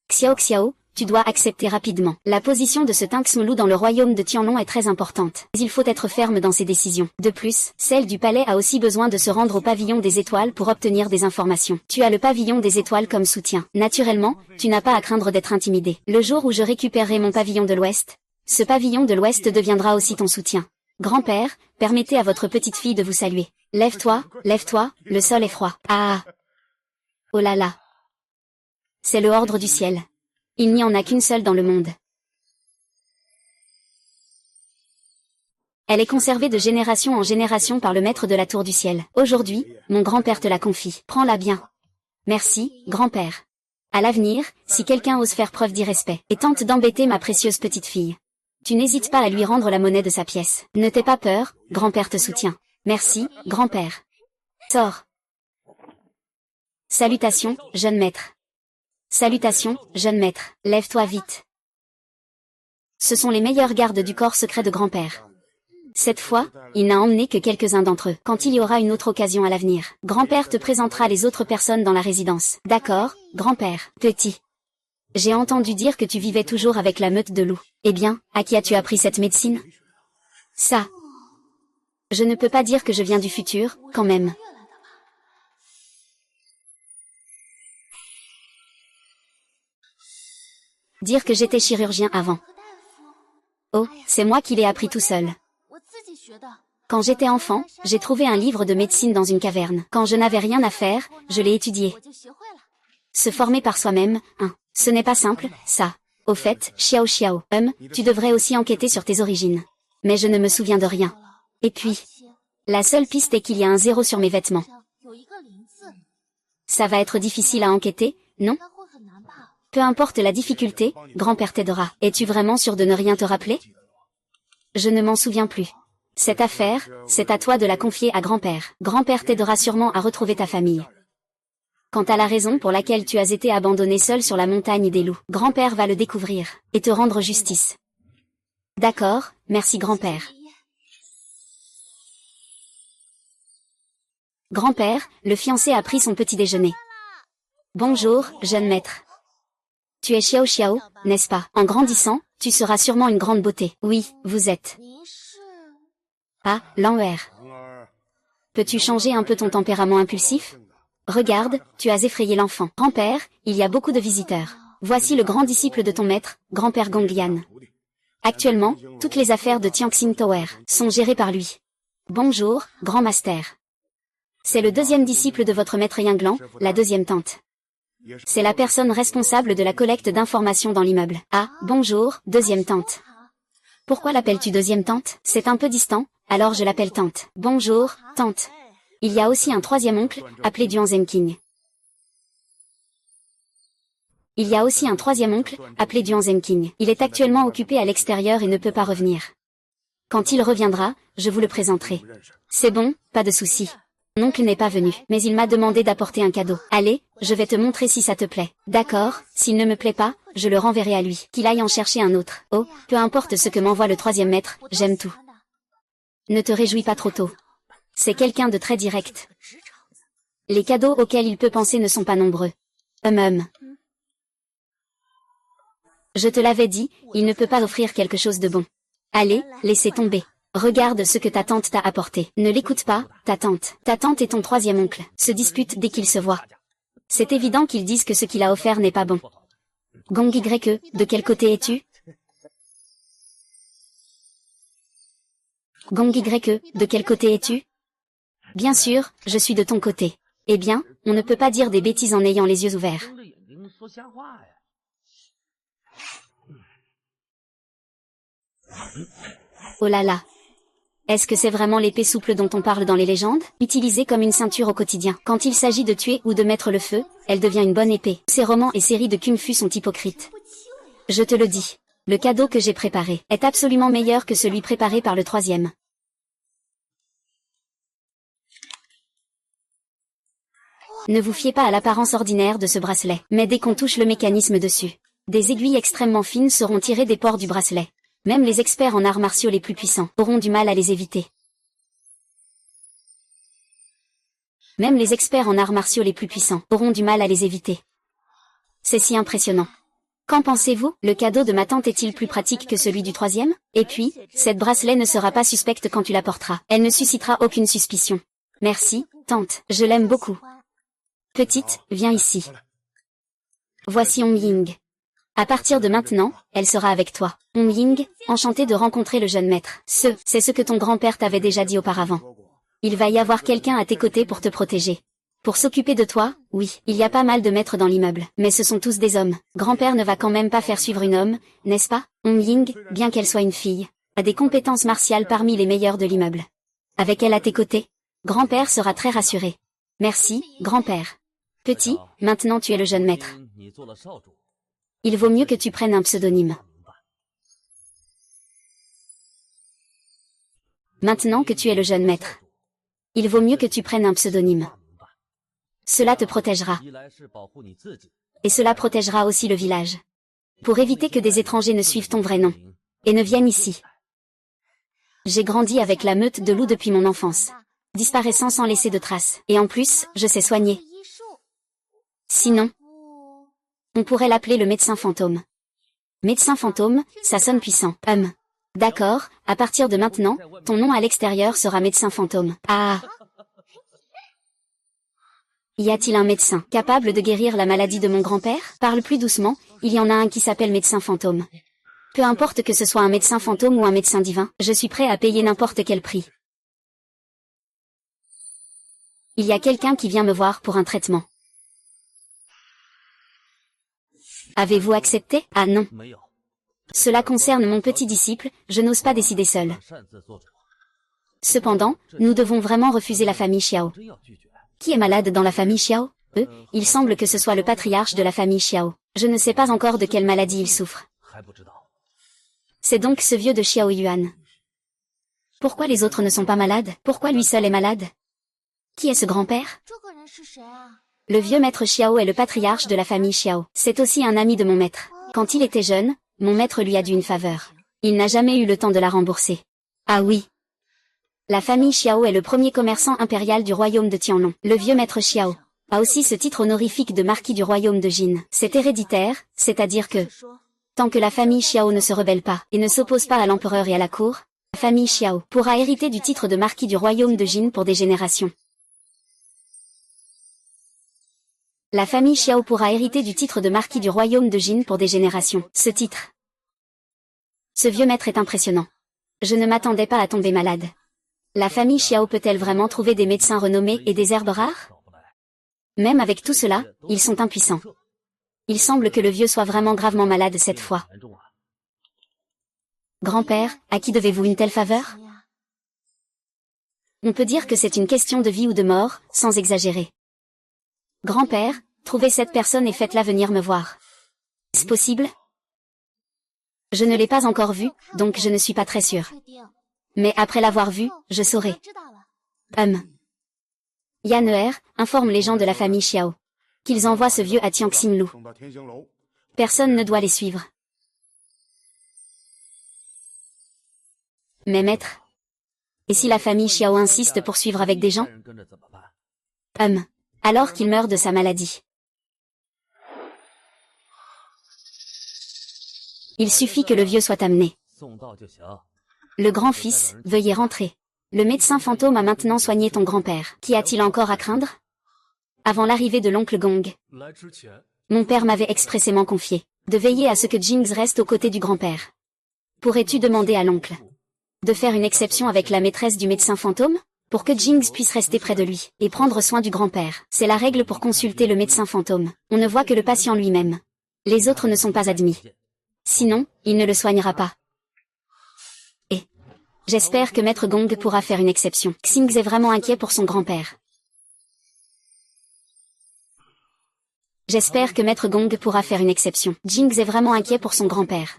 Xiao Xiao, tu dois accepter rapidement. La position de ce Tanxmulu dans le royaume de Tianlong est très importante. Il faut être ferme dans ses décisions. De plus, celle du palais a aussi besoin de se rendre au pavillon des étoiles pour obtenir des informations. Tu as le pavillon des étoiles comme soutien. Naturellement, tu n'as pas à craindre d'être intimidé. Le jour où je récupérerai mon pavillon de l'Ouest, ce pavillon de l'Ouest deviendra aussi ton soutien. Grand-père, permettez à votre petite fille de vous saluer. Lève-toi, le sol est froid. Ah. Oh là là. C'est le ordre du ciel. Il n'y en a qu'une seule dans le monde. Elle est conservée de génération en génération par le maître de la tour du ciel. Aujourd'hui, mon grand-père te la confie. Prends-la bien. Merci, grand-père. À l'avenir, si quelqu'un ose faire preuve d'irrespect et tente d'embêter ma précieuse petite fille, tu n'hésites pas à lui rendre la monnaie de sa pièce. Ne t'aie pas peur, grand-père te soutient. Merci, grand-père. Sors. Salutations, jeune maître. Salutations, jeune maître. Lève-toi vite. Ce sont les meilleurs gardes du corps secret de grand-père. Cette fois, il n'a emmené que quelques-uns d'entre eux. Quand il y aura une autre occasion à l'avenir, grand-père te présentera les autres personnes dans la résidence. D'accord, grand-père. Petit. J'ai entendu dire que tu vivais toujours avec la meute de loups. Eh bien, à qui as-tu appris cette médecine? Ça. Je ne peux pas dire que je viens du futur, quand même. Dire que j'étais chirurgien avant. Oh, c'est moi qui l'ai appris tout seul. Quand j'étais enfant, j'ai trouvé un livre de médecine dans une caverne. Quand je n'avais rien à faire, je l'ai étudié. Se former par soi-même, ce n'est pas simple, ça. Au fait, Xiao Xiao, tu devrais aussi enquêter sur tes origines. Mais je ne me souviens de rien. Et puis, la seule piste est qu'il y a un 0 sur mes vêtements. Ça va être difficile à enquêter, non? Peu importe la difficulté, grand-père t'aidera. Es-tu vraiment sûr de ne rien te rappeler? Je ne m'en souviens plus. Cette affaire, c'est à toi de la confier à grand-père. Grand-père t'aidera sûrement à retrouver ta famille. Quant à la raison pour laquelle tu as été abandonné seul sur la montagne des loups, grand-père va le découvrir, et te rendre justice. D'accord, merci grand-père. Grand-père, le fiancé a pris son petit déjeuner. Bonjour, jeune maître. Tu es Xiao Xiao, n'est-ce pas? En grandissant, tu seras sûrement une grande beauté. Oui, vous êtes. Ah, Lan'er. Peux-tu changer un peu ton tempérament impulsif? Regarde, tu as effrayé l'enfant. Grand-père, il y a beaucoup de visiteurs. Voici le grand disciple de ton maître, grand-père Gonglian. Actuellement, toutes les affaires de Tianxing Tower sont gérées par lui. Bonjour, grand master. C'est le deuxième disciple de votre maître Yinglan, la deuxième tante. C'est la personne responsable de la collecte d'informations dans l'immeuble. Ah, bonjour, deuxième tante. Pourquoi l'appelles-tu deuxième tante? C'est un peu distant, alors je l'appelle tante. Bonjour, tante. Il y a aussi un troisième oncle, appelé Duan Zhenqing. Il y a aussi un troisième oncle, appelé Duan Zhenqing. Il est actuellement occupé à l'extérieur et ne peut pas revenir. Quand il reviendra, je vous le présenterai. C'est bon, pas de souci. Mon oncle n'est pas venu, mais il m'a demandé d'apporter un cadeau. Allez, je vais te montrer si ça te plaît. D'accord, s'il ne me plaît pas, je le renverrai à lui. Qu'il aille en chercher un autre. Oh, peu importe ce que m'envoie le troisième maître, j'aime tout. Ne te réjouis pas trop tôt. C'est quelqu'un de très direct. Les cadeaux auxquels il peut penser ne sont pas nombreux. Je te l'avais dit, il ne peut pas offrir quelque chose de bon. Allez, laissez tomber. Regarde ce que ta tante t'a apporté. Ne l'écoute pas, ta tante. Ta tante et ton troisième oncle se disputent dès qu'ils se voient. C'est évident qu'ils disent que ce qu'il a offert n'est pas bon. Gong Y, de quel côté es-tu? Gong Y, de quel côté es-tu? Bien sûr, je suis de ton côté. Eh bien, on ne peut pas dire des bêtises en ayant les yeux ouverts. Oh là là. Est-ce que c'est vraiment l'épée souple dont on parle dans les légendes? Utilisée comme une ceinture au quotidien. Quand il s'agit de tuer ou de mettre le feu, elle devient une bonne épée. Ces romans et séries de Kung Fu sont hypocrites. Je te le dis. Le cadeau que j'ai préparé est absolument meilleur que celui préparé par le troisième. Ne vous fiez pas à l'apparence ordinaire de ce bracelet, mais dès qu'on touche le mécanisme dessus, des aiguilles extrêmement fines seront tirées des pores du bracelet. Même les experts en arts martiaux les plus puissants auront du mal à les éviter. Même les experts en arts martiaux les plus puissants auront du mal à les éviter. C'est si impressionnant. Qu'en pensez-vous? Le cadeau de ma tante est-il plus pratique que celui du troisième? Et puis, cette bracelet ne sera pas suspecte quand tu la porteras. Elle ne suscitera aucune suspicion. Merci, tante, je l'aime beaucoup. Petite, viens ici. Voici Hong Ying. À partir de maintenant, elle sera avec toi. Hong Ying, enchanté de rencontrer le jeune maître. C'est ce que ton grand-père t'avait déjà dit auparavant. Il va y avoir quelqu'un à tes côtés pour te protéger. Pour s'occuper de toi, oui, il y a pas mal de maîtres dans l'immeuble, mais ce sont tous des hommes. Grand-père ne va quand même pas faire suivre une homme, n'est-ce pas? Hong Ying, bien qu'elle soit une fille, a des compétences martiales parmi les meilleures de l'immeuble. Avec elle à tes côtés, grand-père sera très rassuré. Merci, grand-père. Petit, maintenant tu es le jeune maître. Il vaut mieux que tu prennes un pseudonyme. Maintenant que tu es le jeune maître, il vaut mieux que tu prennes un pseudonyme. Cela te protégera. Et cela protégera aussi le village. Pour éviter que des étrangers ne suivent ton vrai nom. Et ne viennent ici. J'ai grandi avec la meute de loups depuis mon enfance. Disparaissant sans laisser de traces. Et en plus, je sais soigner. Sinon, on pourrait l'appeler le médecin fantôme. Médecin fantôme, ça sonne puissant. D'accord, à partir de maintenant, ton nom à l'extérieur sera médecin fantôme. Ah. Y a-t-il un médecin capable de guérir la maladie de mon grand-père? Parle plus doucement, il y en a un qui s'appelle médecin fantôme. Peu importe que ce soit un médecin fantôme ou un médecin divin, je suis prêt à payer n'importe quel prix. Il y a quelqu'un qui vient me voir pour un traitement. Avez-vous accepté? Ah non. Cela concerne mon petit disciple, je n'ose pas décider seul. Cependant, nous devons vraiment refuser la famille Xiao. Qui est malade dans la famille Xiao? Il semble que ce soit le patriarche de la famille Xiao. Je ne sais pas encore de quelle maladie il souffre. C'est donc ce vieux de Xiao Yuan. Pourquoi les autres ne sont pas malades? Pourquoi lui seul est malade? Qui est ce grand-père? Le vieux maître Xiao est le patriarche de la famille Xiao. C'est aussi un ami de mon maître. Quand il était jeune, mon maître lui a dû une faveur. Il n'a jamais eu le temps de la rembourser. Ah oui. La famille Xiao est le premier commerçant impérial du royaume de Tianlong. Le vieux maître Xiao a aussi ce titre honorifique de marquis du royaume de Jin. C'est héréditaire, c'est-à-dire que, tant que la famille Xiao ne se rebelle pas et ne s'oppose pas à l'empereur et à la cour, la famille Xiao pourra hériter du titre de marquis du royaume de Jin pour des générations. La famille Xiao pourra hériter du titre de marquis du royaume de Jin pour des générations. Ce titre. Ce vieux maître est impressionnant. Je ne m'attendais pas à tomber malade. La famille Xiao peut-elle vraiment trouver des médecins renommés et des herbes rares? Même avec tout cela, ils sont impuissants. Il semble que le vieux soit vraiment gravement malade cette fois. Grand-père, à qui devez-vous une telle faveur? On peut dire que c'est une question de vie ou de mort, sans exagérer. Grand-père, trouvez cette personne et faites-la venir me voir. Est-ce possible? Je ne l'ai pas encore vue, donc je ne suis pas très sûre. Mais après l'avoir vue, je saurai. Yan'er informe les gens de la famille Xiao qu'ils envoient ce vieux à Tianxinglu. Personne ne doit les suivre. Mais maître, et si la famille Xiao insiste pour suivre avec des gens? Alors qu'il meurt de sa maladie. Il suffit que le vieux soit amené. Le grand-fils, veuillez rentrer. Le médecin fantôme a maintenant soigné ton grand-père. Qu'y a-t-il encore à craindre? Avant l'arrivée de l'oncle Gong, mon père m'avait expressément confié de veiller à ce que Jings reste aux côtés du grand-père. Pourrais-tu demander à l'oncle de faire une exception avec la maîtresse du médecin fantôme, pour que Jings puisse rester près de lui et prendre soin du grand-père? C'est la règle pour consulter le médecin fantôme. On ne voit que le patient lui-même. Les autres ne sont pas admis. Sinon, il ne le soignera pas. J'espère que Maître Gong pourra faire une exception. Xingz est vraiment inquiet pour son grand-père. J'espère que Maître Gong pourra faire une exception. Jings est vraiment inquiet pour son grand-père.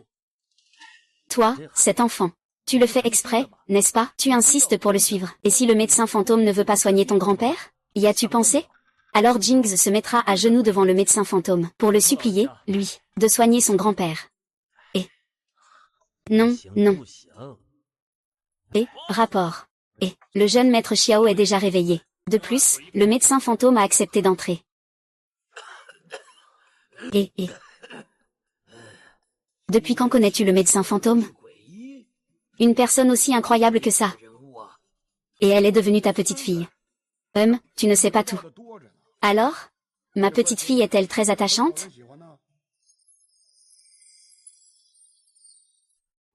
Toi, cet enfant, tu le fais exprès, n'est-ce pas? Tu insistes pour le suivre. Et si le médecin fantôme ne veut pas soigner ton grand-père? Y as-tu pensé? Alors Jings se mettra à genoux devant le médecin fantôme, pour le supplier, lui, de soigner son grand-père. Et... Non, non. Et, rapport. Et, le jeune maître Xiao est déjà réveillé. De plus, le médecin fantôme a accepté d'entrer. Et... Depuis quand connais-tu le médecin fantôme? Une personne aussi incroyable que ça. Et elle est devenue ta petite fille. Tu ne sais pas tout. Alors? Ma petite fille est-elle très attachante?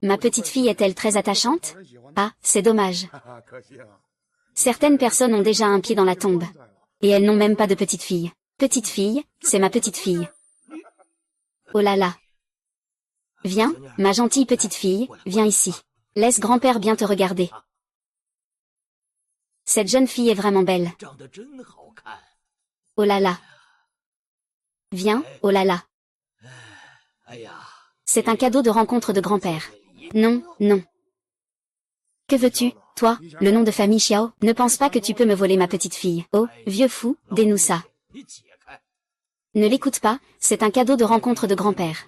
Ma petite fille est-elle très attachante? Ah, c'est dommage. Certaines personnes ont déjà un pied dans la tombe. Et elles n'ont même pas de petite fille. Petite fille, c'est ma petite fille. Oh là là. Viens, ma gentille petite fille, viens ici. Laisse grand-père bien te regarder. Cette jeune fille est vraiment belle. Oh là là. Viens, oh là là. C'est un cadeau de rencontre de grand-père. Non, non. Que veux-tu, toi, le nom de famille Xiao? Ne pense pas que tu peux me voler ma petite fille. Oh, vieux fou, dénoue ça. Ne l'écoute pas, c'est un cadeau de rencontre de grand-père.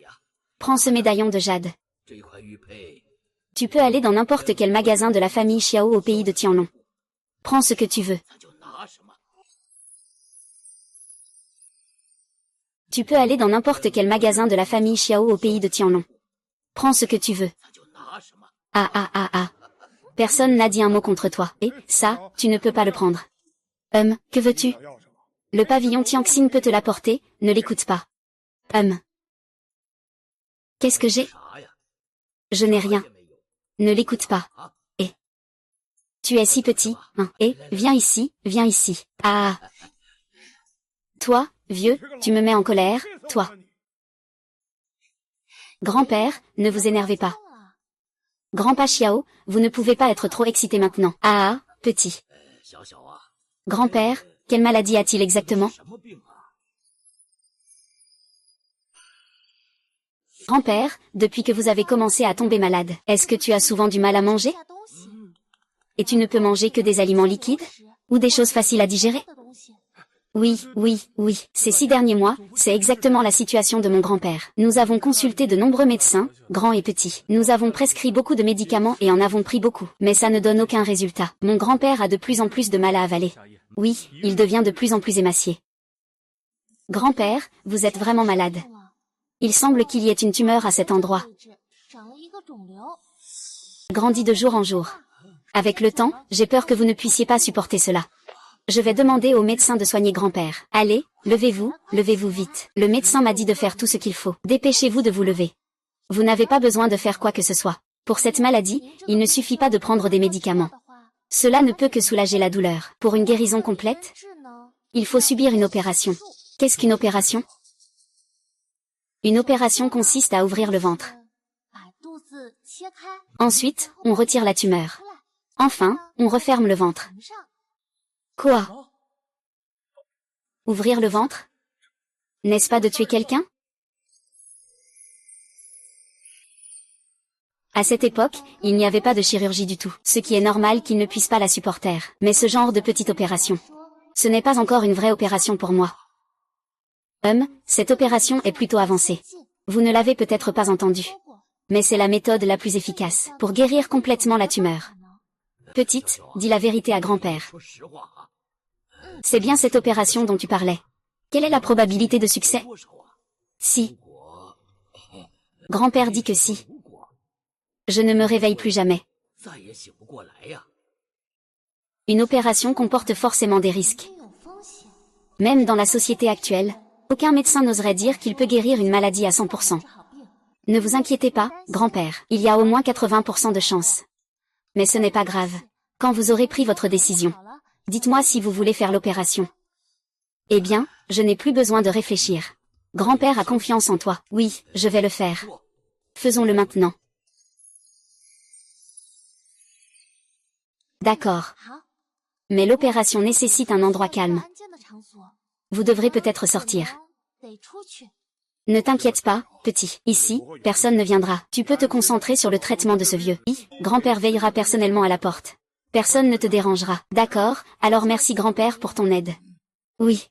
Prends ce médaillon de jade. Tu peux aller dans n'importe quel magasin de la famille Xiao au pays de Tianlong. Prends ce que tu veux. Tu peux aller dans n'importe quel magasin de la famille Xiao au pays de Tianlong. Prends ce que tu veux. Ah. Personne n'a dit un mot contre toi. Et, ça, tu ne peux pas le prendre. Que veux-tu? Le pavillon Tianxin peut te l'apporter, ne l'écoute pas. Qu'est-ce que j'ai? Je n'ai rien. Ne l'écoute pas. Et. Tu es si petit, hein. Et, viens ici, viens ici. Ah. Toi, vieux, tu me mets en colère, toi. Grand-père, ne vous énervez pas. Grand-pa Xiao, vous ne pouvez pas être trop excité maintenant. Ah, petit. Grand-père, quelle maladie a-t-il exactement? Grand-père, depuis que vous avez commencé à tomber malade, est-ce que tu as souvent du mal à manger? Et tu ne peux manger que des aliments liquides? Ou des choses faciles à digérer? Oui, ces 6 derniers mois, c'est exactement la situation de mon grand-père. Nous avons consulté de nombreux médecins, grands et petits. Nous avons prescrit beaucoup de médicaments et en avons pris beaucoup. Mais ça ne donne aucun résultat. Mon grand-père a de plus en plus de mal à avaler. Oui, il devient de plus en plus émacié. Grand-père, vous êtes vraiment malade. Il semble qu'il y ait une tumeur à cet endroit. Grandit de jour en jour. Avec le temps, j'ai peur que vous ne puissiez pas supporter cela. Je vais demander au médecin de soigner grand-père. Allez, levez-vous vite. Le médecin m'a dit de faire tout ce qu'il faut. Dépêchez-vous de vous lever. Vous n'avez pas besoin de faire quoi que ce soit. Pour cette maladie, il ne suffit pas de prendre des médicaments. Cela ne peut que soulager la douleur. Pour une guérison complète, il faut subir une opération. Qu'est-ce qu'une opération? Une opération consiste à ouvrir le ventre. Ensuite, on retire la tumeur. Enfin, on referme le ventre. Quoi? Ouvrir le ventre? N'est-ce pas de tuer quelqu'un? À cette époque, il n'y avait pas de chirurgie du tout, ce qui est normal qu'il ne puisse pas la supporter. Mais ce genre de petite opération, ce n'est pas encore une vraie opération pour moi. Cette opération est plutôt avancée. Vous ne l'avez peut-être pas entendu. Mais c'est la méthode la plus efficace pour guérir complètement la tumeur. Petite, dis la vérité à grand-père. C'est bien cette opération dont tu parlais. Quelle est la probabilité de succès? Si. Grand-père dit que si. Je ne me réveille plus jamais. Une opération comporte forcément des risques. Même dans la société actuelle, aucun médecin n'oserait dire qu'il peut guérir une maladie à 100%. Ne vous inquiétez pas, grand-père, il y a au moins 80% de chance. Mais ce n'est pas grave. Quand vous aurez pris votre décision, dites-moi si vous voulez faire l'opération. Eh bien, je n'ai plus besoin de réfléchir. Grand-père a confiance en toi. Oui, je vais le faire. Faisons-le maintenant. D'accord. Mais l'opération nécessite un endroit calme. Vous devrez peut-être sortir. Ne t'inquiète pas, petit. Ici, personne ne viendra. Tu peux te concentrer sur le traitement de ce vieux. Grand-père veillera personnellement à la porte. Personne ne te dérangera. D'accord, alors merci grand-père pour ton aide. Oui.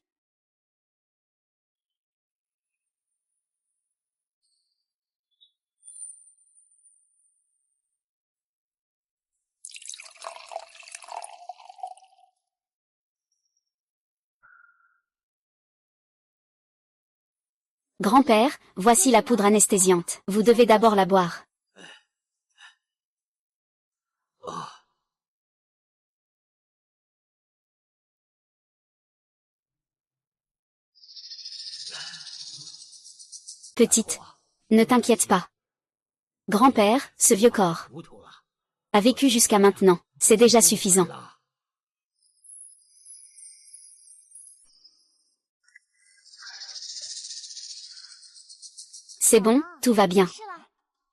Grand-père, voici la poudre anesthésiante. Vous devez d'abord la boire. Petite, ne t'inquiète pas. Grand-père, ce vieux corps a vécu jusqu'à maintenant. C'est déjà suffisant. C'est bon, tout va bien.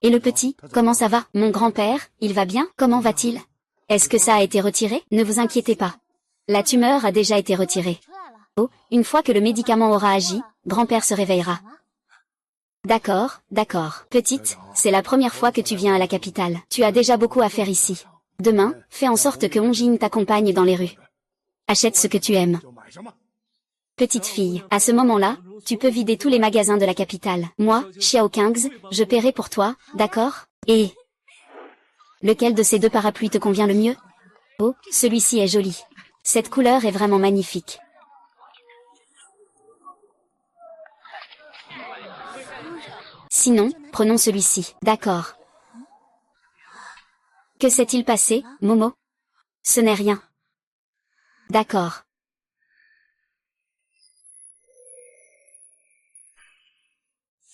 Et le petit, comment ça va? Mon grand-père, il va bien? Comment va-t-il? Est-ce que ça a été retiré? Ne vous inquiétez pas. La tumeur a déjà été retirée. Oh, une fois que le médicament aura agi, grand-père se réveillera. D'accord, d'accord. Petite, c'est la première fois que tu viens à la capitale. Tu as déjà beaucoup à faire ici. Demain, fais en sorte que Onjin t'accompagne dans les rues. Achète ce que tu aimes. Petite fille, à ce moment-là, tu peux vider tous les magasins de la capitale. Moi, Xiao Kings, je paierai pour toi, d'accord? Et lequel de ces deux parapluies te convient le mieux? Oh, celui-ci est joli. Cette couleur est vraiment magnifique. Sinon, prenons celui-ci. D'accord. Que s'est-il passé, Momo? Ce n'est rien. D'accord.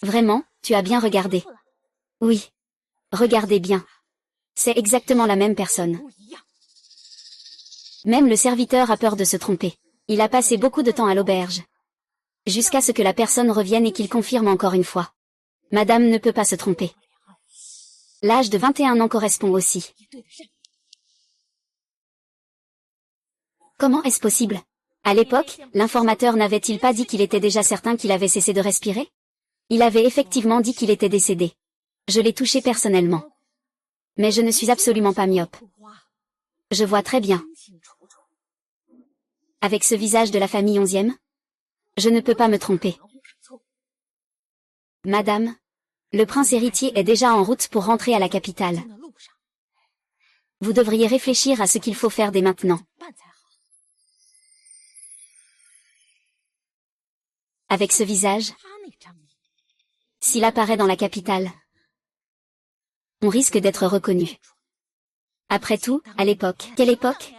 Vraiment, tu as bien regardé. Oui. Regardez bien. C'est exactement la même personne. Même le serviteur a peur de se tromper. Il a passé beaucoup de temps à l'auberge. Jusqu'à ce que la personne revienne et qu'il confirme encore une fois. Madame ne peut pas se tromper. L'âge de 21 ans correspond aussi. Comment est-ce possible? À l'époque, l'informateur n'avait-il pas dit qu'il était déjà certain qu'il avait cessé de respirer? Il avait effectivement dit qu'il était décédé. Je l'ai touché personnellement. Mais je ne suis absolument pas myope. Je vois très bien. Avec ce visage de la famille 11e, je ne peux pas me tromper. Madame, le prince héritier est déjà en route pour rentrer à la capitale. Vous devriez réfléchir à ce qu'il faut faire dès maintenant. Avec ce visage, s'il apparaît dans la capitale, on risque d'être reconnu. Après tout, à l'époque, quelle époque?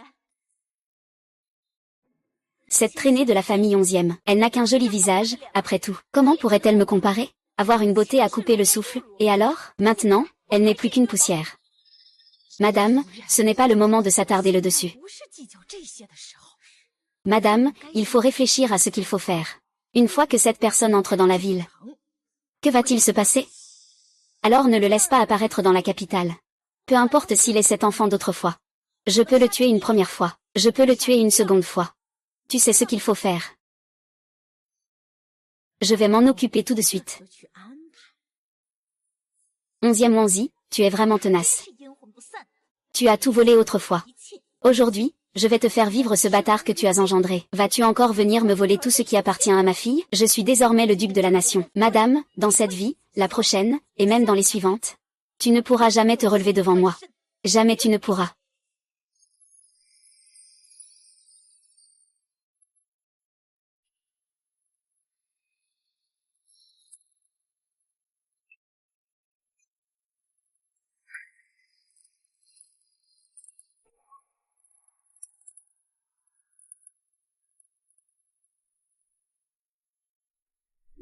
Cette traînée de la famille 11e, elle n'a qu'un joli visage, après tout. Comment pourrait-elle me comparer? Avoir une beauté à couper le souffle, et alors? Maintenant, elle n'est plus qu'une poussière. Madame, ce n'est pas le moment de s'attarder le dessus. Madame, il faut réfléchir à ce qu'il faut faire. Une fois que cette personne entre dans la ville, que va-t-il se passer? Alors ne le laisse pas apparaître dans la capitale. Peu importe s'il est cet enfant d'autrefois. Je peux le tuer une première fois. Je peux le tuer une seconde fois. Tu sais ce qu'il faut faire. Je vais m'en occuper tout de suite. 11e Wanzi, tu es vraiment tenace. Tu as tout volé autrefois. Aujourd'hui, je vais te faire vivre ce bâtard que tu as engendré. Vas-tu encore venir me voler tout ce qui appartient à ma fille? Je suis désormais le duc de la nation. Madame, dans cette vie, la prochaine, et même dans les suivantes, tu ne pourras jamais te relever devant moi. Jamais tu ne pourras.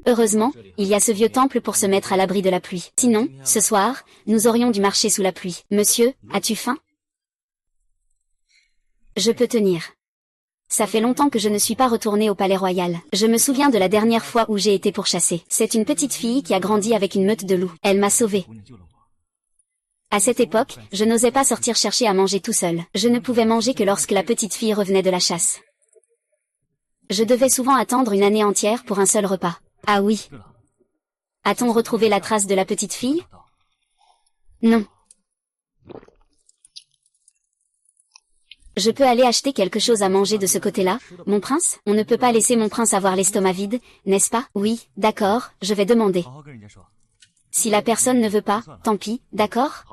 Heureusement, il y a ce vieux temple pour se mettre à l'abri de la pluie. Sinon, ce soir, nous aurions dû marcher sous la pluie. Monsieur, as-tu faim? Je peux tenir. Ça fait longtemps que je ne suis pas retournée au palais royal. Je me souviens de la dernière fois où j'ai été pourchassée. C'est une petite fille qui a grandi avec une meute de loups. Elle m'a sauvée. À cette époque, je n'osais pas sortir chercher à manger tout seul. Je ne pouvais manger que lorsque la petite fille revenait de la chasse. Je devais souvent attendre une année entière pour un seul repas. Ah oui. A-t-on retrouvé la trace de la petite fille? Non. Je peux aller acheter quelque chose à manger de ce côté-là, mon prince? On ne peut pas laisser mon prince avoir l'estomac vide, n'est-ce pas? Oui, d'accord, je vais demander. Si la personne ne veut pas, tant pis, d'accord?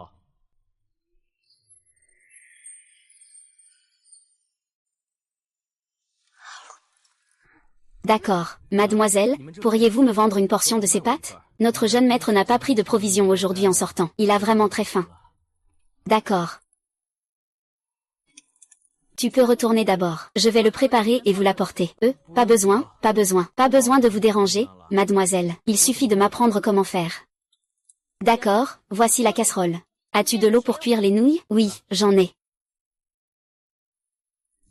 D'accord. Mademoiselle, pourriez-vous me vendre une portion de ces pâtes? Notre jeune maître n'a pas pris de provisions aujourd'hui en sortant. Il a vraiment très faim. D'accord. Tu peux retourner d'abord. Je vais le préparer et vous l'apporter. Pas besoin, pas besoin. Pas besoin de vous déranger, mademoiselle. Il suffit de m'apprendre comment faire. D'accord, voici la casserole. As-tu de l'eau pour cuire les nouilles? Oui, j'en ai.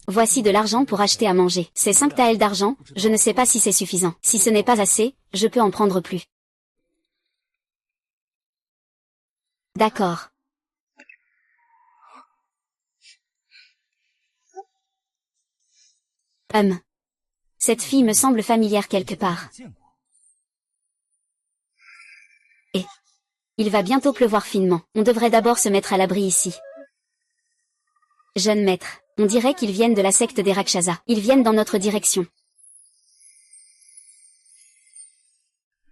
Voici de l'argent pour acheter à manger. C'est 5 taels d'argent, je ne sais pas si c'est suffisant. Si ce n'est pas assez, je peux en prendre plus. D'accord. Cette fille me semble familière quelque part. Et il va bientôt pleuvoir finement. On devrait d'abord se mettre à l'abri ici. Jeune maître, on dirait qu'ils viennent de la secte des Rakshasa. Ils viennent dans notre direction.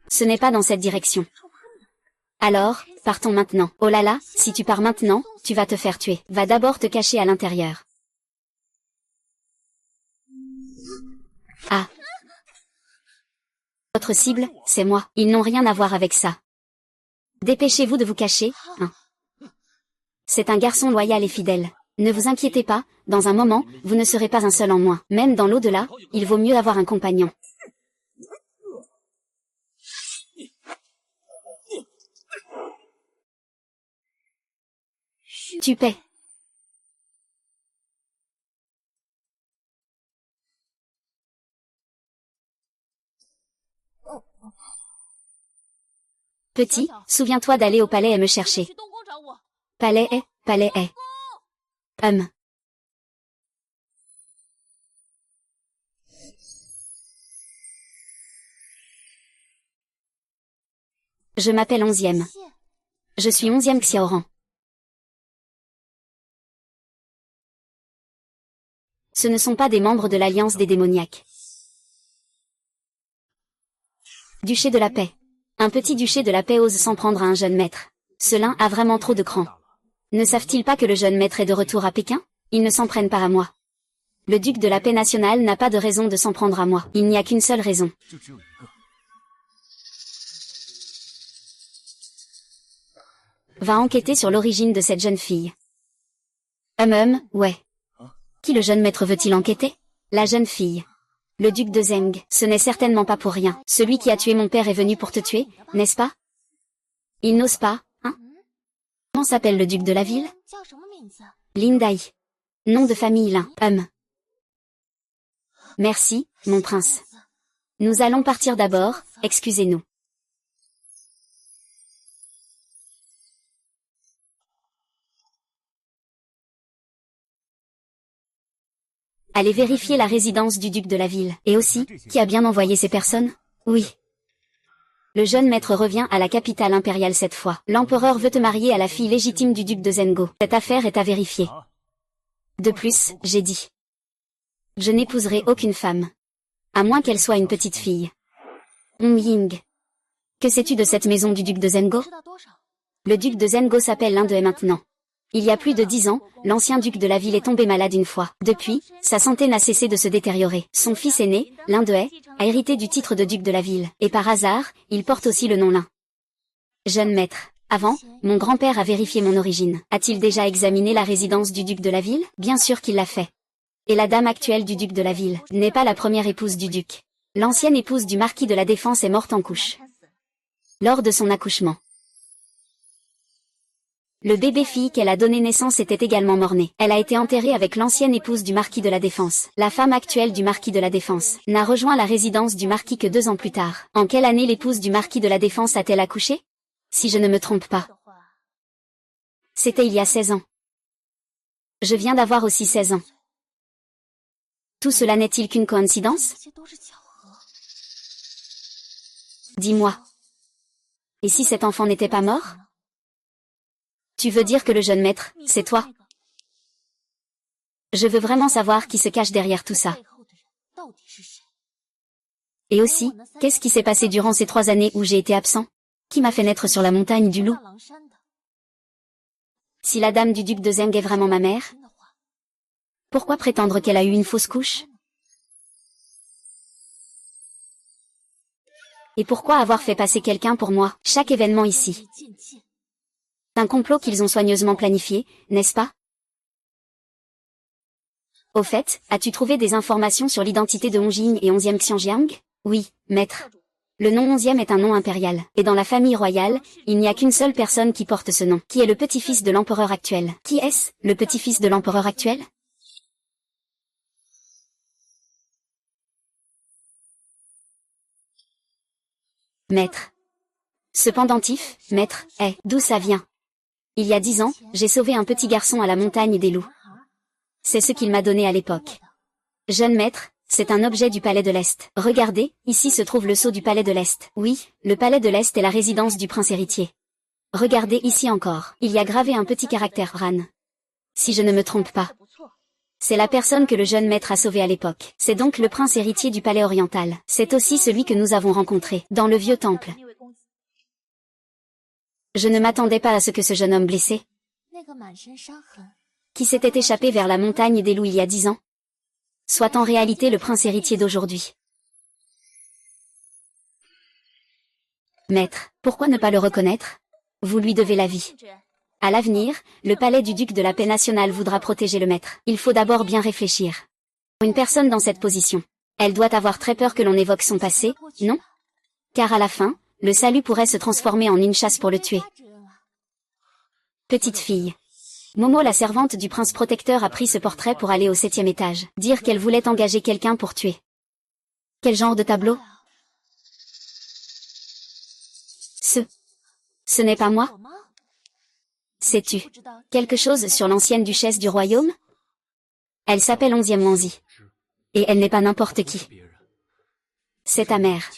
Ce n'est pas dans cette direction. Alors, partons maintenant. Oh là là, si tu pars maintenant, tu vas te faire tuer. Va d'abord te cacher à l'intérieur. Ah. Votre cible, c'est moi. Ils n'ont rien à voir avec ça. Dépêchez-vous de vous cacher, hein. C'est un garçon loyal et fidèle. Ne vous inquiétez pas, dans un moment, vous ne serez pas un seul en moins. Même dans l'au-delà, il vaut mieux avoir un compagnon. Tu paies. Petit, souviens-toi d'aller au palais et me chercher. Palais est, palais est. Je m'appelle 11e. Je suis 11e Xiaoran. Ce ne sont pas des membres de l'Alliance des démoniaques. Duché de la paix. Un petit duché de la paix ose s'en prendre à un jeune maître. Cela a vraiment trop de cran. Ne savent-ils pas que le jeune maître est de retour à Pékin? Ils ne s'en prennent pas à moi. Le duc de la paix nationale n'a pas de raison de s'en prendre à moi. Il n'y a qu'une seule raison. Va enquêter sur l'origine de cette jeune fille. Ouais. Qui le jeune maître veut-il enquêter? La jeune fille. Le duc de Zeng, ce n'est certainement pas pour rien. Celui qui a tué mon père est venu pour te tuer, n'est-ce pas? Il n'ose pas, hein? Comment s'appelle le duc de la ville? Lin Dai. Nom de famille Lin. Merci, mon prince. Nous allons partir d'abord, excusez-nous. Allez vérifier la résidence du duc de la ville. Et aussi, qui a bien envoyé ces personnes? Oui. Le jeune maître revient à la capitale impériale cette fois. L'empereur veut te marier à la fille légitime du duc de Zengo. Cette affaire est à vérifier. De plus, j'ai dit. Je n'épouserai aucune femme. À moins qu'elle soit une petite fille. Ying. Que sais-tu de cette maison du duc de Zengo? Le duc de Zengo s'appelle l'un d'eux maintenant. Il y a plus de 10 ans, l'ancien duc de la ville est tombé malade une fois. Depuis, sa santé n'a cessé de se détériorer. Son fils aîné, l'un d'eux, a hérité du titre de duc de la ville. Et par hasard, il porte aussi le nom Lin. Jeune maître. Avant, mon grand-père a vérifié mon origine. A-t-il déjà examiné la résidence du duc de la ville? Bien sûr qu'il l'a fait. Et la dame actuelle du duc de la ville n'est pas la première épouse du duc. L'ancienne épouse du marquis de la Défense est morte en couche. Lors de son accouchement. Le bébé-fille qu'elle a donné naissance était également mort-né. Elle a été enterrée avec l'ancienne épouse du marquis de la Défense. La femme actuelle du marquis de la Défense n'a rejoint la résidence du marquis que 2 ans plus tard. En quelle année l'épouse du marquis de la Défense a-t-elle accouché? Si je ne me trompe pas. C'était il y a 16 ans. Je viens d'avoir aussi 16 ans. Tout cela n'est-il qu'une coïncidence? Dis-moi. Et si cet enfant n'était pas mort? Tu veux dire que le jeune maître, c'est toi? Je veux vraiment savoir qui se cache derrière tout ça. Et aussi, qu'est-ce qui s'est passé durant ces 3 années où j'ai été absent? Qui m'a fait naître sur la montagne du loup? Si la dame du duc de Zeng est vraiment ma mère, pourquoi prétendre qu'elle a eu une fausse couche? Et pourquoi avoir fait passer quelqu'un pour moi? Chaque événement ici. Un complot qu'ils ont soigneusement planifié, n'est-ce pas? Au fait, as-tu trouvé des informations sur l'identité de Hongjing et 11e Xianjiang? Oui, maître. Le nom 11e est un nom impérial, et dans la famille royale, il n'y a qu'une seule personne qui porte ce nom, qui est le petit-fils de l'empereur actuel. Qui est-ce, le petit-fils de l'empereur actuel? Maître. Ce pendentif, maître, est, d'où ça vient? Il y a 10 ans, j'ai sauvé un petit garçon à la montagne des loups. C'est ce qu'il m'a donné à l'époque. Jeune maître, c'est un objet du palais de l'Est. Regardez, ici se trouve le sceau du palais de l'Est. Oui, le palais de l'Est est la résidence du prince héritier. Regardez ici encore. Il y a gravé un petit caractère Ran. Si je ne me trompe pas. C'est la personne que le jeune maître a sauvée à l'époque. C'est donc le prince héritier du palais oriental. C'est aussi celui que nous avons rencontré, dans le vieux temple. Je ne m'attendais pas à ce que ce jeune homme blessé, qui s'était échappé vers la montagne des loups il y a 10 ans, soit en réalité le prince héritier d'aujourd'hui. Maître, pourquoi ne pas le reconnaître? Vous lui devez la vie. À l'avenir, le palais du duc de la paix nationale voudra protéger le maître. Il faut d'abord bien réfléchir. Une personne dans cette position, elle doit avoir très peur que l'on évoque son passé, non? Car à la fin, le salut pourrait se transformer en une chasse pour le tuer. Petite fille. Momo, la servante du prince protecteur, a pris ce portrait pour aller au 7e étage, dire qu'elle voulait engager quelqu'un pour tuer. Quel genre de tableau? Ce n'est pas moi? Sais-tu quelque chose sur l'ancienne duchesse du royaume? Elle s'appelle 11e Wanzi. Et elle n'est pas n'importe qui. C'est ta mère.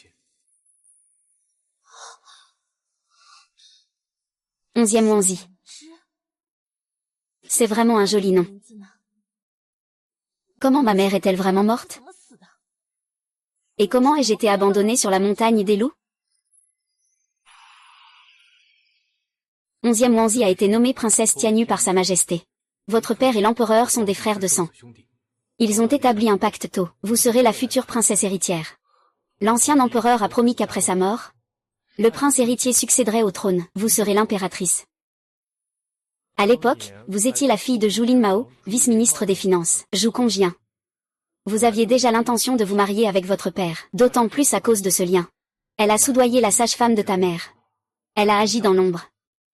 11e Wanzi. C'est vraiment un joli nom. Comment ma mère est-elle vraiment morte? Et comment ai-je été abandonnée sur la montagne des loups? 11e Wanzi a été nommée princesse Tianyu par sa majesté. Votre père et l'empereur sont des frères de sang. Ils ont établi un pacte tôt. Vous serez la future princesse héritière. L'ancien empereur a promis qu'après sa mort, le prince héritier succéderait au trône. Vous serez l'impératrice. À l'époque, vous étiez la fille de Zhu Mao, vice-ministre des Finances. Zhu Congjien. Vous aviez déjà l'intention de vous marier avec votre père, d'autant plus à cause de ce lien. Elle a soudoyé la sage-femme de ta mère. Elle a agi dans l'ombre.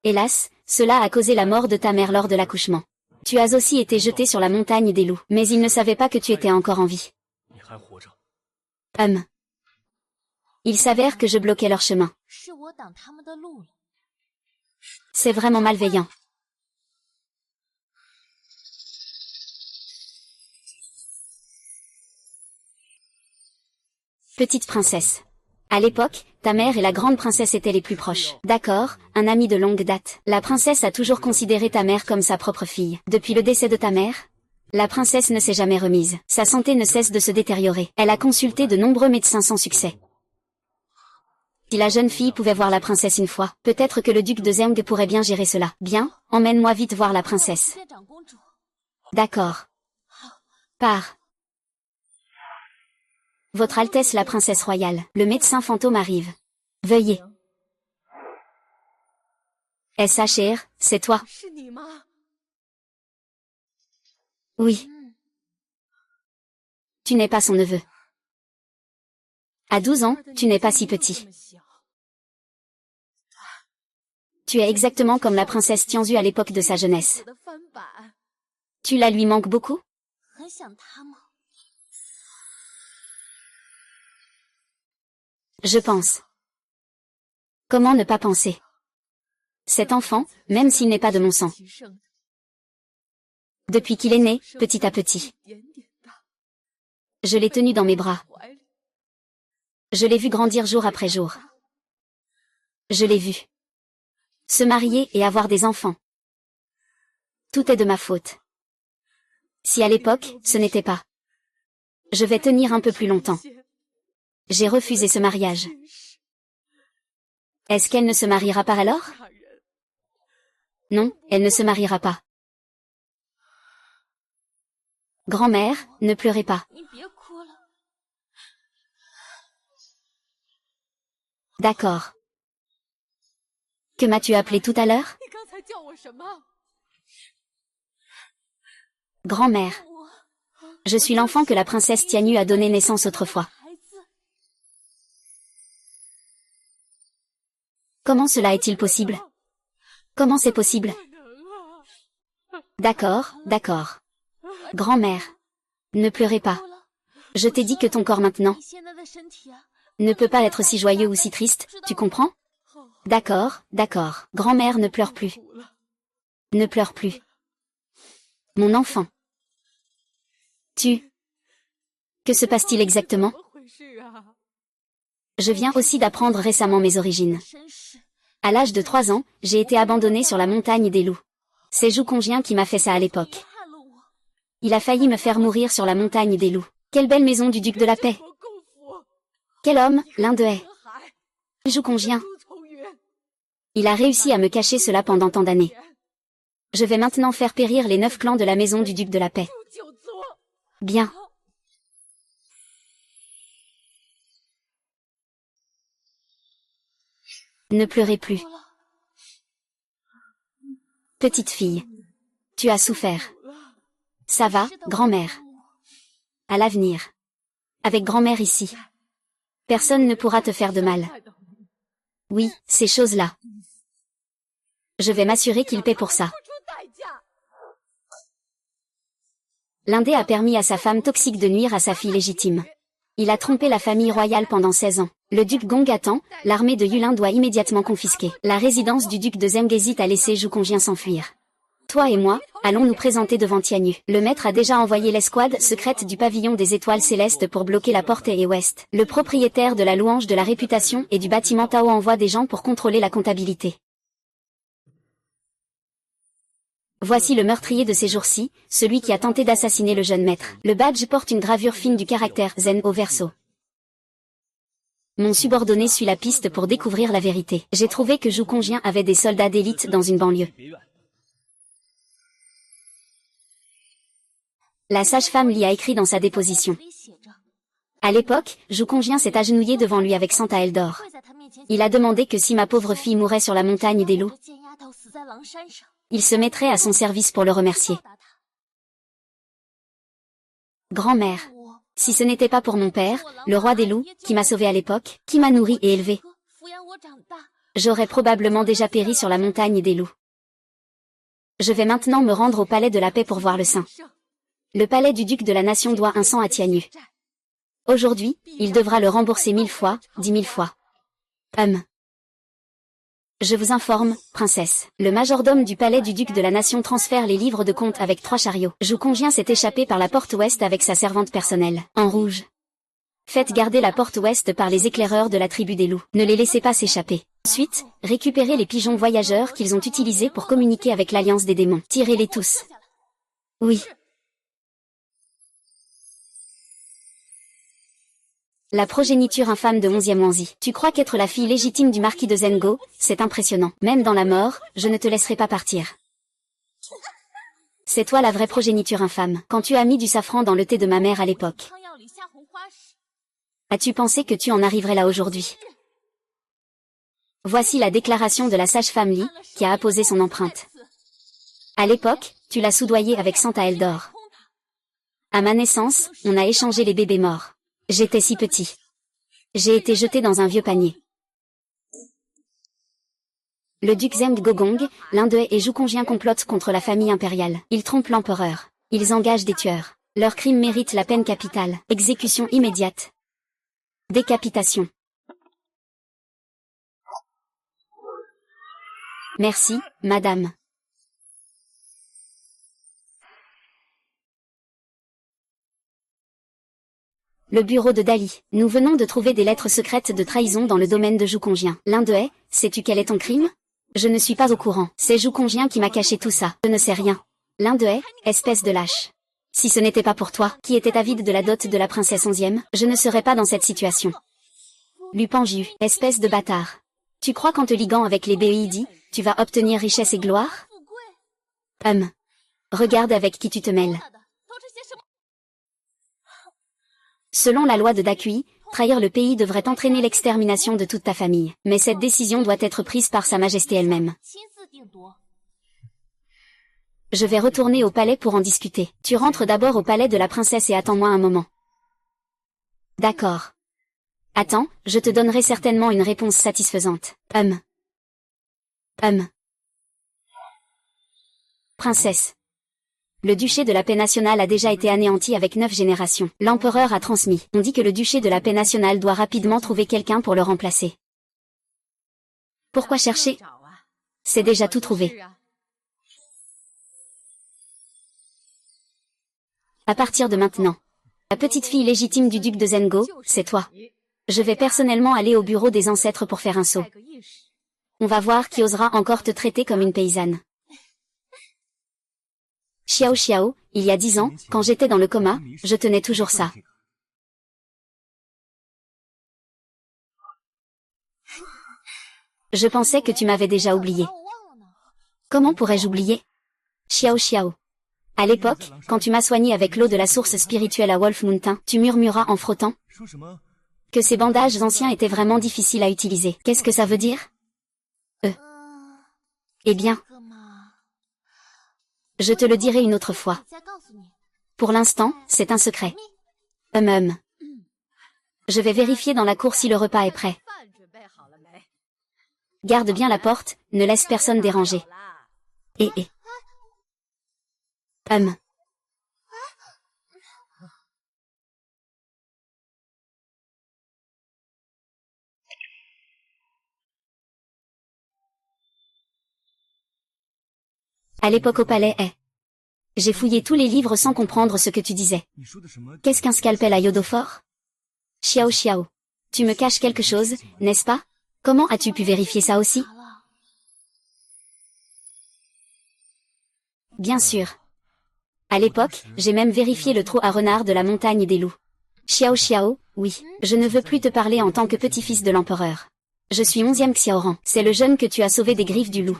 Hélas, cela a causé la mort de ta mère lors de l'accouchement. Tu as aussi été jeté sur la montagne des loups, mais ils ne savaient pas que tu étais encore en vie. Il s'avère que je bloquais leur chemin. C'est vraiment malveillant. Petite princesse. À l'époque, ta mère et la grande princesse étaient les plus proches. D'accord, un ami de longue date. La princesse a toujours considéré ta mère comme sa propre fille. Depuis le décès de ta mère, la princesse ne s'est jamais remise. Sa santé ne cesse de se détériorer. Elle a consulté de nombreux médecins sans succès. Si la jeune fille pouvait voir la princesse une fois, peut-être que le duc de Zheng pourrait bien gérer cela. Bien, emmène-moi vite voir la princesse. D'accord. Pars. Votre Altesse la princesse royale, le médecin fantôme arrive. Veuillez. SHR, c'est toi. Oui. Tu n'es pas son neveu. À 12 ans, tu n'es pas si petit. Tu es exactement comme la princesse Tianzhu à l'époque de sa jeunesse. Tu la lui manques beaucoup? Je pense. Comment ne pas penser? Cet enfant, même s'il n'est pas de mon sang. Depuis qu'il est né, petit à petit. Je l'ai tenu dans mes bras. Je l'ai vu grandir jour après jour. Je l'ai vu se marier et avoir des enfants. Tout est de ma faute. Si à l'époque, ce n'était pas. Je vais tenir un peu plus longtemps. J'ai refusé ce mariage. Est-ce qu'elle ne se mariera pas alors? Non, elle ne se mariera pas. Grand-mère, ne pleurez pas. D'accord. Que m'as-tu appelé tout à l'heure? Grand-mère. Je suis l'enfant que la princesse Tianyu a donné naissance autrefois. Comment cela est-il possible? Comment c'est possible? D'accord, d'accord. Grand-mère. Ne pleurez pas. Je t'ai dit que ton corps maintenant ne peut pas être si joyeux ou si triste, tu comprends? D'accord, d'accord. Grand-mère ne pleure plus. Ne pleure plus. Mon enfant. Que se passe-t-il exactement? Je viens aussi d'apprendre récemment mes origines. À l'âge de 3 ans, j'ai été abandonnée sur la montagne des loups. C'est Zhu Congjin qui m'a fait ça à l'époque. Il a failli me faire mourir sur la montagne des loups. Quelle belle maison du duc de la paix! Quel homme, l'un d'eux est. Zhu Congjin. Il a réussi à me cacher cela pendant tant d'années. Je vais maintenant faire périr les 9 clans de la maison du duc de la paix. Bien. Ne pleurez plus. Petite fille. Tu as souffert. Ça va, grand-mère. À l'avenir. Avec grand-mère ici. Personne ne pourra te faire de mal. Oui, ces choses-là. Je vais m'assurer qu'il paie pour ça. L'Indé a permis à sa femme toxique de nuire à sa fille légitime. Il a trompé la famille royale pendant 16 ans. Le duc Gong attend, l'armée de Yulin doit immédiatement confisquer. La résidence du duc de Zemgezit a laissé Zhu Congjin s'enfuir. Toi et moi, allons nous présenter devant Tianyu. Le maître a déjà envoyé l'escouade secrète du pavillon des étoiles célestes pour bloquer la porte et ouest. Le propriétaire de la louange de la réputation et du bâtiment Tao envoie des gens pour contrôler la comptabilité. Voici le meurtrier de ces jours-ci, celui qui a tenté d'assassiner le jeune maître. Le badge porte une gravure fine du caractère zen au verso. Mon subordonné suit la piste pour découvrir la vérité. J'ai trouvé que Zhu Congjin avait des soldats d'élite dans une banlieue. La sage-femme l'y a écrit dans sa déposition. À l'époque, Zhu Congjin s'est agenouillé devant lui avec 100 taels d'or. Il a demandé que si ma pauvre fille mourait sur la montagne des loups, il se mettrait à son service pour le remercier. Grand-mère, si ce n'était pas pour mon père, le roi des loups, qui m'a sauvé à l'époque, qui m'a nourri et élevé, j'aurais probablement déjà péri sur la montagne des loups. Je vais maintenant me rendre au palais de la paix pour voir le saint. Le palais du duc de la nation doit un sang à Tianyu. Aujourd'hui, il devra le rembourser 1000 fois, 10 000 fois. Je vous informe, princesse. Le majordome du palais du duc de la nation transfère les livres de compte avec 3 chariots. Zhu Congjin s'est échappé par la porte ouest avec sa servante personnelle, en rouge. Faites garder la porte ouest par les éclaireurs de la tribu des loups. Ne les laissez pas s'échapper. Ensuite, récupérez les pigeons voyageurs qu'ils ont utilisés pour communiquer avec l'alliance des démons. Tirez-les tous. Oui. La progéniture infâme de 11e Wanzi. Tu crois qu'être la fille légitime du marquis de Zengo, c'est impressionnant. Même dans la mort, je ne te laisserai pas partir. C'est toi la vraie progéniture infâme. Quand tu as mis du safran dans le thé de ma mère à l'époque, as-tu pensé que tu en arriverais là aujourd'hui? Voici la déclaration de la sage-femme Li, qui a apposé son empreinte. À l'époque, tu l'as soudoyée avec 100 taels d'or. À ma naissance, on a échangé les bébés morts. J'étais si petit. J'ai été jeté dans un vieux panier. Le duc Zeng Gogong, l'un d'eux et Zhu Congjin complotent contre la famille impériale. Ils trompent l'empereur. Ils engagent des tueurs. Leurs crimes méritent la peine capitale. Exécution immédiate. Décapitation. Merci, madame. Le bureau de Dali. Nous venons de trouver des lettres secrètes de trahison dans le domaine de Zhu Congjin. L'un d'eux est, sais-tu quel est ton crime? Je ne suis pas au courant. C'est Zhu Congjin qui m'a caché tout ça. Je ne sais rien. L'un d'eux est, espèce de lâche. Si ce n'était pas pour toi, qui était avide de la dot de la princesse 11e, je ne serais pas dans cette situation. Lupanju, espèce de bâtard. Tu crois qu'en te liguant avec les BEID, tu vas obtenir richesse et gloire? Regarde avec qui tu te mêles. Selon la loi de Dakui, trahir le pays devrait entraîner l'extermination de toute ta famille. Mais cette décision doit être prise par Sa Majesté elle-même. Je vais retourner au palais pour en discuter. Tu rentres d'abord au palais de la princesse et attends-moi un moment. D'accord. Attends, je te donnerai certainement une réponse satisfaisante. Princesse. Le duché de la paix nationale a déjà été anéanti avec 9 générations. L'empereur a transmis. On dit que le duché de la paix nationale doit rapidement trouver quelqu'un pour le remplacer. Pourquoi chercher? C'est déjà tout trouvé. À partir de maintenant, la petite fille légitime du duc de Zengo, c'est toi. Je vais personnellement aller au bureau des ancêtres pour faire un saut. On va voir qui osera encore te traiter comme une paysanne. Xiao Xiao, il y a 10 ans, quand j'étais dans le coma, je tenais toujours ça. Je pensais que tu m'avais déjà oublié. Comment pourrais-je oublier? Xiao Xiao. À l'époque, quand tu m'as soigné avec l'eau de la source spirituelle à Wolf Mountain, tu murmuras en frottant que ces bandages anciens étaient vraiment difficiles à utiliser. Qu'est-ce que ça veut dire? Eh bien, je te le dirai une autre fois. Pour l'instant, c'est un secret. Je vais vérifier dans la cour si le repas est prêt. Garde bien la porte, ne laisse personne déranger. À l'époque au palais, j'ai fouillé tous les livres sans comprendre ce que tu disais. Qu'est-ce qu'un scalpel à iodophore? Xiao Xiao. Tu me caches quelque chose, n'est-ce pas? Comment as-tu pu vérifier ça aussi? Bien sûr. À l'époque, j'ai même vérifié le trou à renard de la montagne des loups. Xiao Xiao, oui, je ne veux plus te parler en tant que petit-fils de l'empereur. Je suis 11e Xiaoran. C'est le jeune que tu as sauvé des griffes du loup.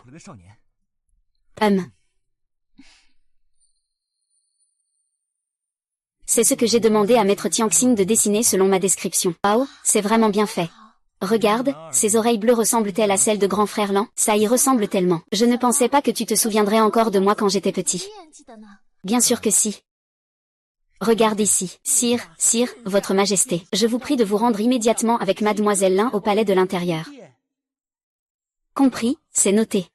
C'est ce que j'ai demandé à maître Tianxing de dessiner selon ma description. Oh, c'est vraiment bien fait. Regarde, ses oreilles bleues ressemblent-elles à celles de grand frère Lan? Ça y ressemble tellement. Je ne pensais pas que tu te souviendrais encore de moi quand j'étais petit. Bien sûr que si. Regarde ici. Sire, votre majesté. Je vous prie de vous rendre immédiatement avec mademoiselle Lin au palais de l'intérieur. Compris, c'est noté.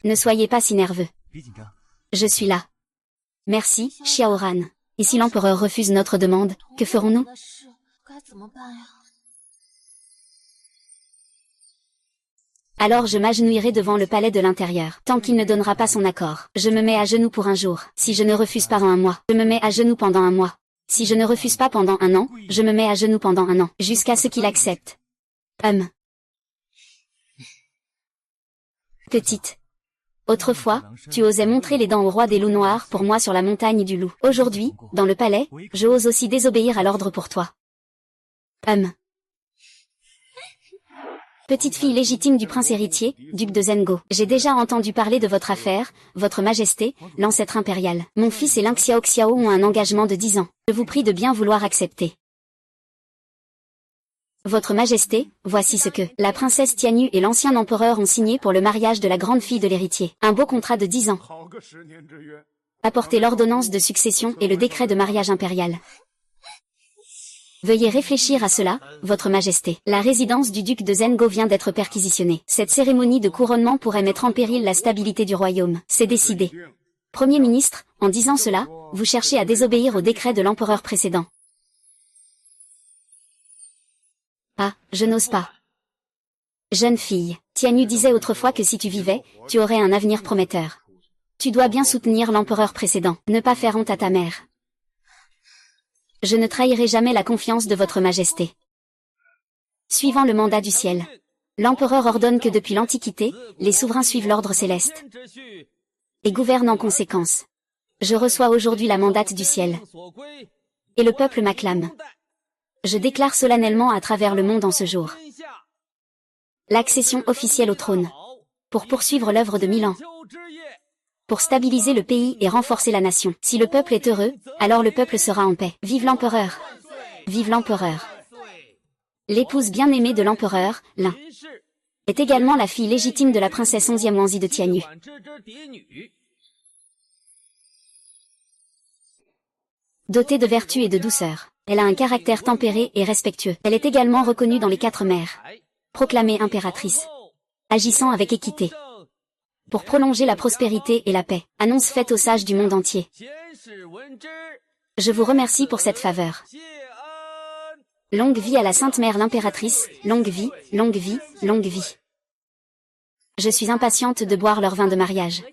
Ne soyez pas si nerveux. Je suis là. Merci, Xiaoran. Et si l'empereur refuse notre demande, que ferons-nous? Alors je m'agenouillerai devant le palais de l'intérieur. Tant qu'il ne donnera pas son accord, je me mets à genoux pour un jour. Si je ne refuse pas pendant un mois, je me mets à genoux pendant un mois. Si je ne refuse pas pendant un an, je me mets à genoux pendant un an, jusqu'à ce qu'il accepte. Petite. Autrefois, tu osais montrer les dents au roi des loups noirs pour moi sur la montagne du loup. Aujourd'hui, dans le palais, je ose aussi désobéir à l'ordre pour toi. Petite fille légitime du prince héritier, duc de Zengo. J'ai déjà entendu parler de votre affaire, votre majesté, l'ancêtre impérial. Mon fils et Ling Xiao Xiao ont un engagement de 10 ans. Je vous prie de bien vouloir accepter. Votre majesté, voici ce que la princesse Tianyu et l'ancien empereur ont signé pour le mariage de la grande fille de l'héritier. Un beau contrat de 10 ans. Apportez l'ordonnance de succession et le décret de mariage impérial. Veuillez réfléchir à cela, votre majesté. La résidence du duc de Zengo vient d'être perquisitionnée. Cette cérémonie de couronnement pourrait mettre en péril la stabilité du royaume. C'est décidé. Premier ministre, en disant cela, vous cherchez à désobéir au décret de l'empereur précédent. Ah, je n'ose pas. Jeune fille, Tianyu disait autrefois que si tu vivais, tu aurais un avenir prometteur. Tu dois bien soutenir l'empereur précédent, ne pas faire honte à ta mère. Je ne trahirai jamais la confiance de votre majesté. Suivant le mandat du ciel, l'empereur ordonne que depuis l'Antiquité, les souverains suivent l'ordre céleste et gouvernent en conséquence. Je reçois aujourd'hui la mandate du ciel. Et le peuple m'acclame. Je déclare solennellement à travers le monde en ce jour l'accession officielle au trône, pour poursuivre l'œuvre de 1000 ans, pour stabiliser le pays et renforcer la nation. Si le peuple est heureux, alors le peuple sera en paix. Vive l'empereur! Vive l'empereur! L'épouse bien-aimée de l'empereur, Lin, est également la fille légitime de la princesse 11e Wanzi de Tianyu. Dotée de vertu et de douceur, elle a un caractère tempéré et respectueux. Elle est également reconnue dans les 4 mers, proclamée impératrice, agissant avec équité, pour prolonger la prospérité et la paix. Annonce faite aux sages du monde entier. Je vous remercie pour cette faveur. Longue vie à la Sainte Mère l'impératrice, longue vie, longue vie, longue vie. Je suis impatiente de boire leur vin de mariage.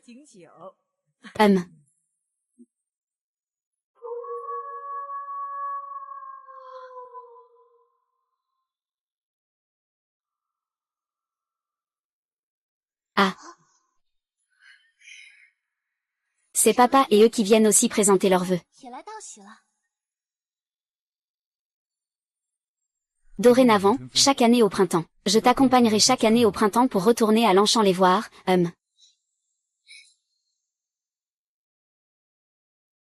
Ah. C'est papa et eux qui viennent aussi présenter leurs vœux. Dorénavant, chaque année au printemps. Je t'accompagnerai chaque année au printemps pour retourner à Longchamp les voir,